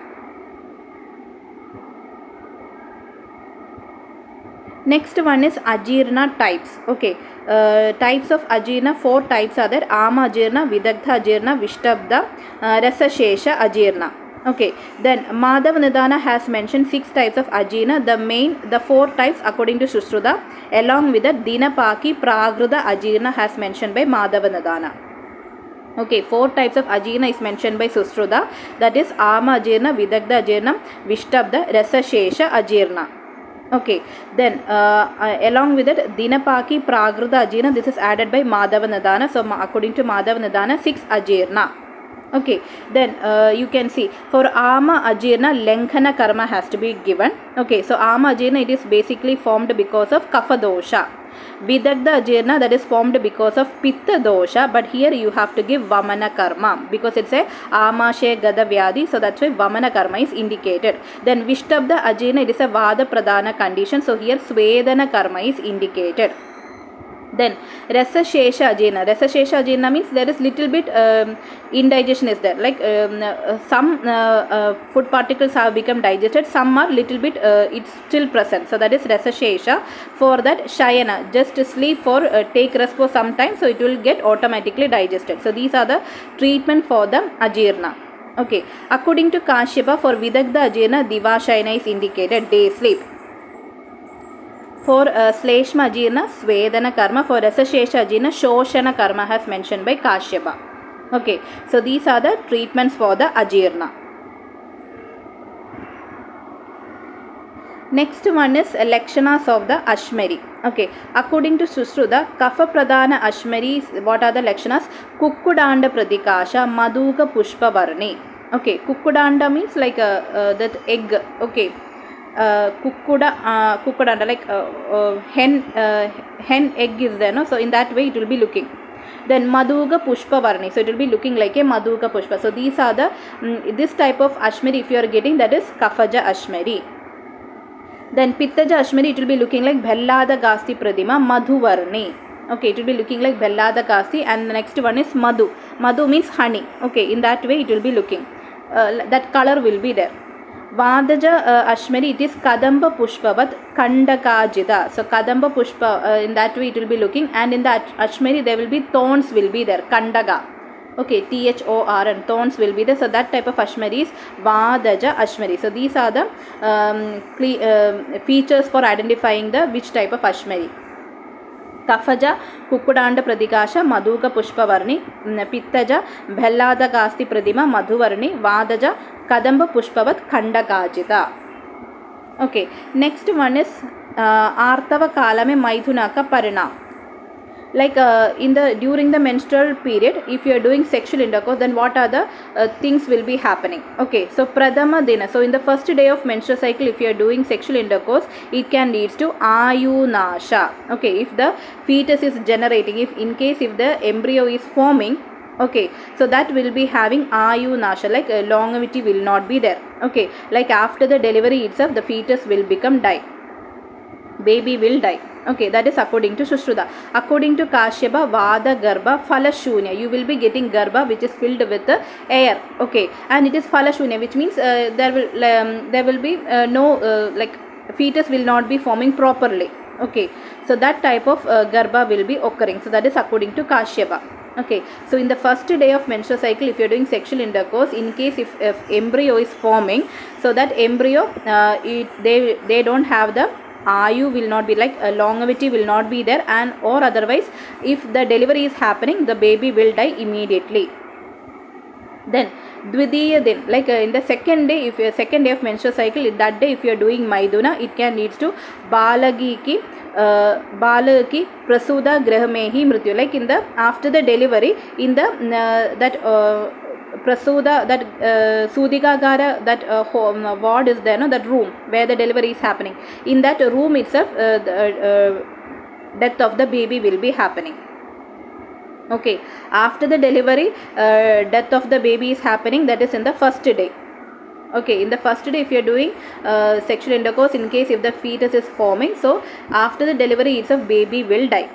Next one is Ajirna types. Okay, types of Ajirna, 4 types are there. Ama Ajirna, Vidagdha Ajirna, Vishtabda, Rasashesha Ajirna. Okay, then Madhav Nidana has mentioned 6 types of Ajirna. The 4 types according to Sushruta, along with the Dinapaki Pragruda Ajirna has mentioned by Madhav Nidana. Okay, 4 types of Ajirna is mentioned by Sushruta, that is Ama Ajirna, Vidagdha Ajirna, Vishtabda, Rasashesha Ajirna. Okay, then along with it Dinapaki Pragruda Ajirna, this is added by Madhava Nidana. So according to Madhava Nidana, 6 Ajirna. Okay, then you can see for Ama Ajirna, Lenkhana Karma has to be given. Okay, so Ama Ajirna, it is basically formed because of Kapha dosha. Vidagdha Ajirna, that is formed because of Pitta dosha, but here you have to give Vamana Karma because it's a Amashe Gada Vyadi, so that's why Vamana Karma is indicated. Then Vishtabda Ajirna, it is a Vada Pradhana condition, so here Swedana Karma is indicated. Then Rasashesha Ajirna means there is little bit indigestion is there, like some food particles have become digested, some are little bit it's still present, so that is Rasashesha. For that Shayana, just sleep for take rest for some time, so it will get automatically digested. So these are the treatment for the Ajirna. Okay, according to Kashyapa, for Vidagdha Ajirna, Divashayana is indicated, day sleep. For Sleshma Ajirna, Svedana Karma. For Rasashesha Ajirna, Shoshana Karma has mentioned by Kashyapa. Okay, so these are the treatments for the Ajirna. Next one is Lakshanas of the Ashmari. Okay, according to Sushruta, Kapha Pradhana Ashmari, what are the Lakshanas? Kukkudanda Pradikasha, Madhuka Pushpa Varni. Okay, Kukkudanda means like that egg. Okay. Kukkudanda, like hen egg is there, no? So in that way it will be looking. Then Madhuga Pushpa Varni, so it will be looking like a Madhuga Pushpa. So these are the this type of Ashmari if you are getting, that is Kaphaja Ashmari. Then Pittaja Ashmari, it will be looking like Bhellada Gasti Pradima Madhu Varni. Okay, it will be looking like Bhellada Gasti, and the next one is Madhu. Madhu means honey. Okay, in that way it will be looking. That color will be there. Vadaja Ashmari, it is Kadamba Pushpavat Kandakajida. So Kadamba Pushpa, in that way it will be looking, and in that Ashmari there will be thorns will be there, Kandaga. Okay, THOR, and thorns will be there. So that type of Ashmari is Vadaja Ashmari. So these are the features for identifying the which type of Ashmari. ಕಫಜ ಕುಕ್ಕುಡಾಂಡ ಪ್ರತಿಕಾಶ ಮಧುಕ ಪುಷ್ಪವರ್ಣಿ ಪಿತ್ತಜ ಭೆಲ್ಲಾದಗಾಸ್ತಿ Pratim ಮಧುವರ್ಣಿ ವಾದಜ Kadamba ಪುಷ್ಪವತ್ ಖಂಡಕಾಜಿತ. Okay, next one is ಆರ್ತವ ಕಾಲಮೆ ಮೈಥುನಕ ಪರಿಣಾಮ. Like during the menstrual period, if you are doing sexual intercourse, then what are the things will be happening? Okay, so pradama dina, so in the first day of menstrual cycle, if you are doing sexual intercourse, it can leads to ayunasha. Okay, if the fetus is generating, if in case if the embryo is forming, okay, so that will be having ayunasha, like longevity will not be there. Okay, like after the delivery itself, the fetus will become die, baby will die. Okay, that is according to Sushruta. According to Kashyapa, Vada Garbha Phalashunya, you will be getting Garbha which is filled with air. Okay, and it is Phalashunya, which means there will be no like fetus will not be forming properly. Okay, so that type of Garbha will be occurring. So that is according to Kashyapa. Okay, so in the first day of menstrual cycle, if you are doing sexual intercourse, in case if embryo is forming, so that embryo they don't have the ayu will not be, like longevity will not be there, and or otherwise if the delivery is happening, the baby will die immediately. Then dvidiya din, like in the second day, if second day of menstrual cycle, that day if you are doing maiduna, it can leads to balagi prasuda grahamehi mrityu, like in the after the delivery, in the that prasuda, that sudikagara, that ward is there, no, that room where the delivery is happening, in that room itself death of the baby will be happening. Okay, after the delivery death of the baby is happening, that is in the first day. Okay, in the first day if you are doing sexual intercourse, in case if the fetus is forming, so after the delivery itself baby will die.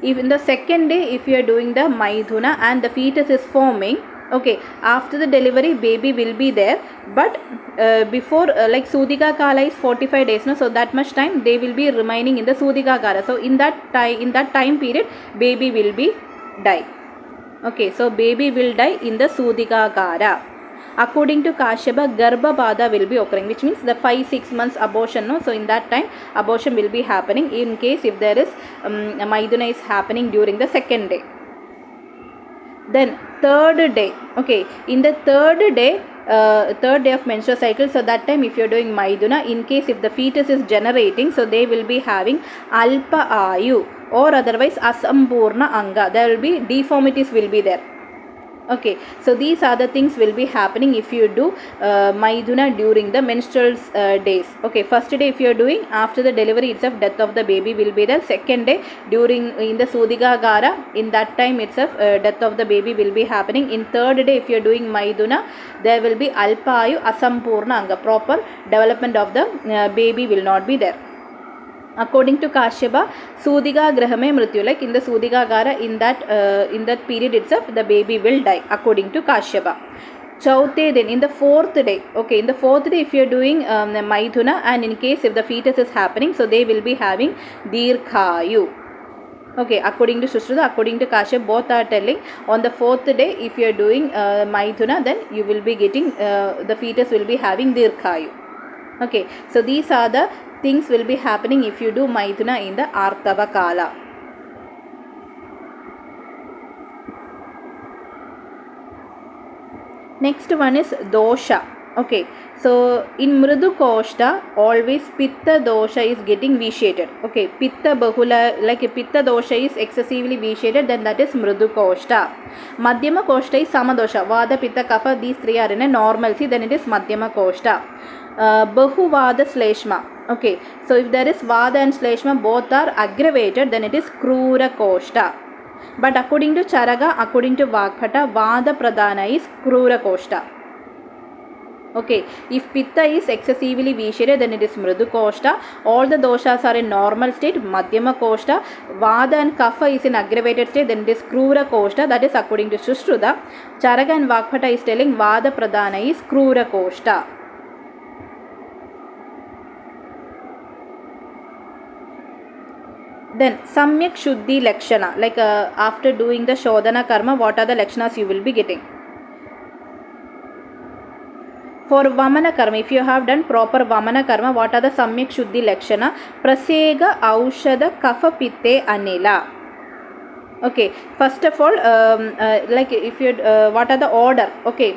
If in the second day if you are doing the maidhuna and the fetus is forming, okay, after the delivery baby will be there, but before like Sudika Kala is 45 days, no, so that much time they will be remaining in the Sudika Kala. So in that time period baby will be die. Okay, so baby will die in the Sudika Kala. According to Kashyapa, Garbhabada will be occurring, which means the 5-6 months abortion, no, so in that time abortion will be happening in case if there is maiduna is happening during the second day. Then third day, okay, in the third day of menstrual cycle, so that time if you are doing maiduna, in case if the fetus is generating, so they will be having alpa ayu or otherwise asampurna anga, there will be deformities will be there. Okay, so these are the things will be happening if you do maiduna during the menstrual days. Okay, first day if you are doing after the delivery itself, death of the baby will be there. Second day during in the Sudika Gara, in that time itself death of the baby will be happening. In third day if you are doing maiduna, there will be alpayu asampurna anga, proper development of the baby will not be there. According to Kashyapa, Sudika Grahame Mrityu, like in the Sudika Gara, in that period itself the baby will die, according to Kashyapa. Chauthe, then in the fourth day, okay, in the fourth day if you are doing maidhuna and in case if the fetus is happening, so they will be having dirghayu. Okay, according to Sushruta, according to Kashyapa, both are telling on the fourth day if you are doing maidhuna, then you will be getting the fetus will be having dirghayu. Okay, so these are the things will be happening if you do maidhuna in the Artava Kala. Next one is dosha. Okay, so in Mridu Koshta, always Pitta dosha is getting vitiated. Okay, Pitta Bahula, like Pitta dosha is excessively vitiated, then that is Mridu Koshta. Madhyama Koshta is Samadosha. Vada, Pitta, Kapha, these three are in a normalcy, then it is Madhyama Koshta. Bahuvada Sleshma. Okay, so if there is Vada and Sleshma both are aggravated, then it is Krura Koshta. But according to Charaga, according to Vagbhata, Vada Pradhana is Krura Koshta. Okay, if Pitta is excessively vitiated, then it is Mridu Koshta. All the doshas are in normal state, Madhyama Koshta. Vada and Kapha is in aggravated state, then it is Krura Koshta. That is according to Sushruta. Charaga and Vagbhata is telling Vada Pradhana is Krura Koshta. Then Samyak Shuddhi Lakshana, like after doing the Shodhana Karma, what are the Lakshanas you will be getting? For Vamana Karma, if you have done proper Vamana Karma, what are the Samyak Shuddhi Lakshana? Prasega Aushada Kapha Pitte Anila. Okay, first of all, like if you what are the order? Okay,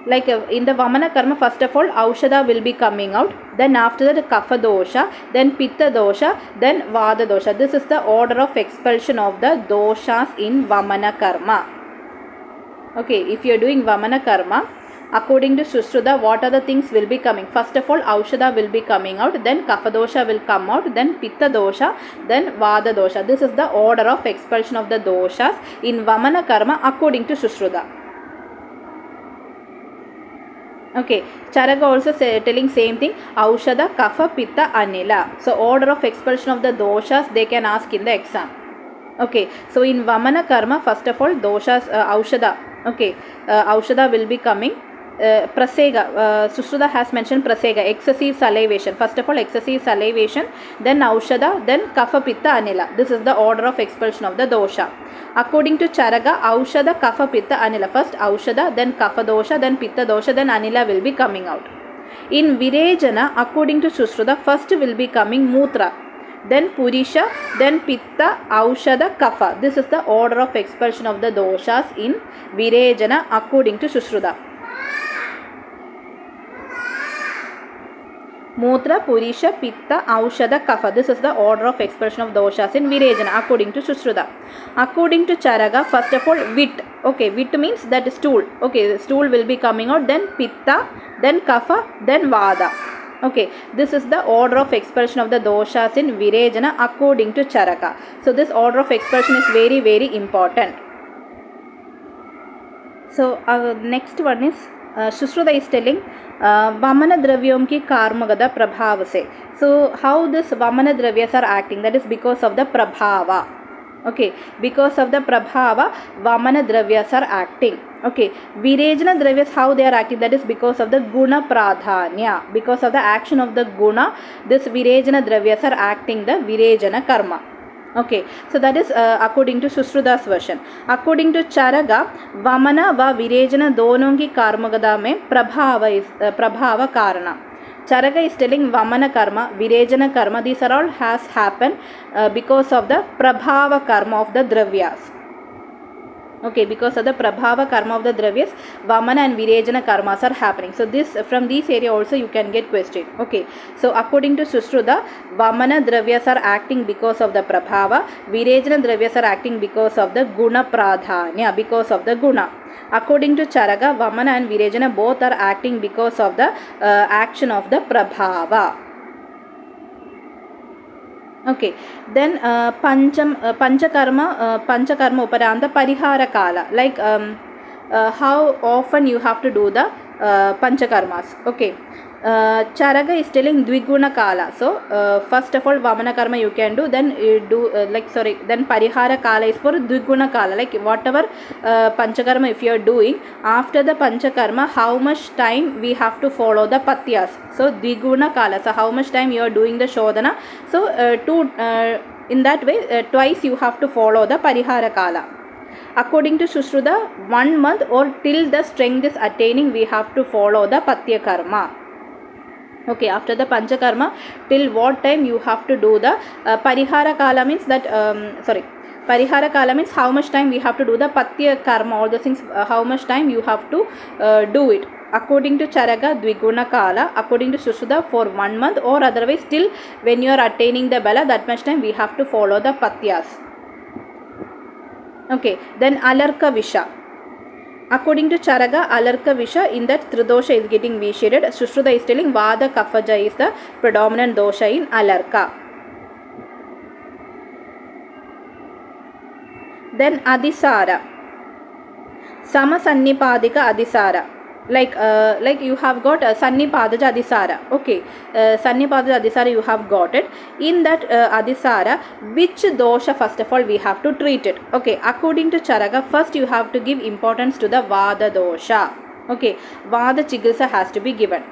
like in the Vamana karma, first of all Aushada will be coming out, then after that Kapha dosha, then Pitta dosha, then Vada dosha. This is the order of expulsion of the doshas in Vamana karma. Okay, if you are doing Vamana karma, according to Sushruta, what are the things will be coming? First of all, Aushada will be coming out, then Kapha dosha will come out, then Pitta dosha, then Vada dosha. This is the order of expulsion of the doshas in Vamana karma according to Sushruta. Okay, Charaka also telling same thing, Aushada, Kapha, Pitta, Anila. So order of expulsion of the doshas they can ask in the exam. Okay, so in Vamana karma, first of all, doshas, Aushada. Okay, Aushada will be coming. Prasega, Sushruta has mentioned Prasega, excessive salivation. First of all, excessive salivation, then Aushada, then Kapha, Pitta, Anila. This is the order of expulsion of the dosha. According to Charaga, Aushada, Kapha, Pitta, Anila. First Aushada, then Kapha dosha, then Pitta dosha, then Anila will be coming out. In Virejana, according to Sushruta, first will be coming Mutra, then Purisha, then Pitta, Aushada, Kapha. This is the order of expulsion of the doshas in Virejana according to Sushruta. Mutra, Purisha, Pitta, Aushada, Kapha. This is the order of expulsion of doshas in Virejana according to Sushruta. According to Charaga, first of all, Vit. Okay, Vit means that stool. Okay, stool will be coming out, then Pitta, then Kapha, then Vada. Okay, this is the order of expulsion of the doshas in Virejana according to Charaka. So this order of expulsion is very, very important. So next one is Sushruta is telling Vamana Dravyam ki Karmagada Prabhavase. So how this Vamana Dravyas are acting, that is because of the Prabhava. Okay, because of the Prabhava, Vamana Dravyas are acting. Okay, Virejana Dravyas, how they are acting, that is because of the Guna Pradhanya. Because of the action of the Guna, this Virejana Dravyas are acting the Virejana Karma. Okay, so that is according to Sushruta's version. According to Charaga, Vamana va Virejana donon ki karmagada mein Prabhava is Prabhava Karana. Charaka is telling Vamana karma, Virejana karma, these are all has happened because of the Prabhava karma of the Dravyas. Okay, because of the Prabhava karma of the Dravyas, Vamana and Virejana karmas are happening. So this from this area also you can get question. Okay, so according to Sushruta, Vamana Dravyas are acting because of the Prabhava, Virejana Dravyas are acting because of the Guna Pradhanya, because of the Guna. According to Charaga, Vamana and Virejana both are acting because of the action of the Prabhava. Okay, then Panchakarma Uparanta Parihara Kala, like how often you have to do the Panchakarmas. Okay, Charaga is telling Dviguna Kala. So first of all Vamana Karma you can do, then you do then Parihara Kala is for Dviguna Kala, like whatever Panchakarma if you are doing, after the Panchakarma how much time we have to follow the Patyas. So Dviguna Kala, so how much time you are doing the Shodhana. So in that way twice you have to follow the Parihara Kala. According to Sushruta, 1 month or till the strength is attaining we have to follow the Patya Karma. Okay, after the Panchakarma, till what time you have to do the Parihara Kala means that, Parihara Kala means how much time we have to do the Patya Karma, all the things, how much time you have to do it. According to Charaga, Dviguna Kala, according to Sushruta, for 1 month or otherwise till when you are attaining the Bala, that much time we have to follow the Patyas. Okay, then Alarka Visha. According to Charaga, Alarka Visha, in that Tridosha is getting vitiated. Sushruta is telling Vada Kaphaja is the predominant dosha in Alarka. Then Adisara. Samasannipadika Adisara. Like you have got Sannipadaja Adisara. Okay, Sannipadaja Adisara you have got it. In that Adisara, which dosha first of all we have to treat it. Okay, according to Charaga, first you have to give importance to the Vada dosha. Okay, Vada Chigilsa has to be given.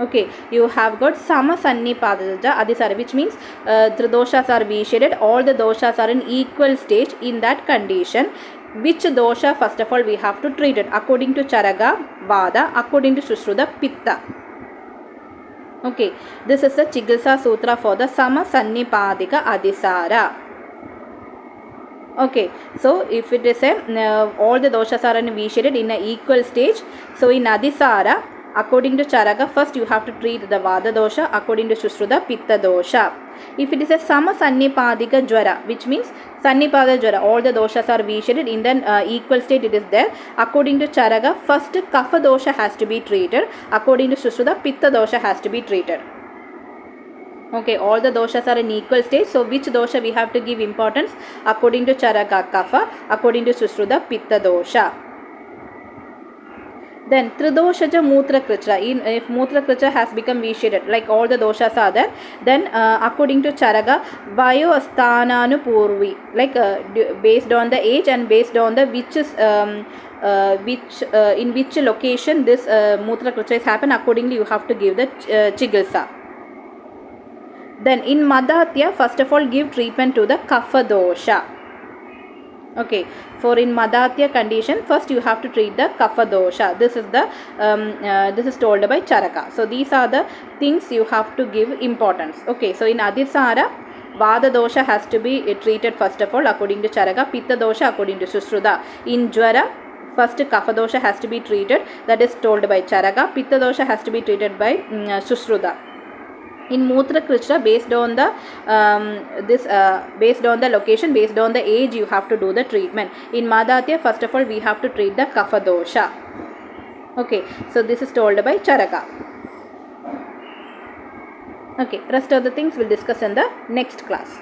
Okay, you have got Samasannipadaja Adisara, which means Tridoshas are vitiated, all the doshas are in equal stage. In that condition, which dosha first of all we have to treat it? According to Charaga, Vada. According to Sushruta, Pitta. Okay, this is the Chigilsa Sutra for the Samasannipadika Adisara. Okay, so if it is a all the doshas are initiated in an equal stage, so in Adisara, according to Charaka, first you have to treat the Vada dosha, according to Shushruta, Pitta dosha. If it is a Sama Sannipadika Jwara, which means Sannipada Jwara, all the doshas are initiated in the equal state, it is there. According to Charaka, first Kapha dosha has to be treated, according to Shushruta, Pitta dosha has to be treated. Okay, all the doshas are in equal stage. So, which dosha we have to give importance? According to Charaka, Kapha. According to Sushruta, Pitta dosha. Then, Tridoshaja Mutra Kritra. If Mutra Kritra has become vitiated, like all the doshas are there, then according to Charaka, Vayosthananu Purvi. Like based on the age and based on the in which location this Mutra Kritra is happen, accordingly you have to give the Chigilsa. Then in Madatya, first of all give treatment to the Kapha dosha. Okay, for in Madatya condition, first you have to treat the Kapha dosha. This is told by Charaka. So these are the things you have to give importance. Okay, so in Adisara, Vada dosha has to be treated first of all according to Charaka, Pitta dosha according to Sushruta. In Jwara, first Kapha dosha has to be treated, that is told by Charaka. Pitta dosha has to be treated by Sushruta. In Mutra Krishna, based on the based on the location, based on the age, you have to do the treatment. In Madatya, first of all, we have to treat the Kapha dosha. Okay, so this is told by Charaka. Okay, rest of the things we'll discuss in the next class.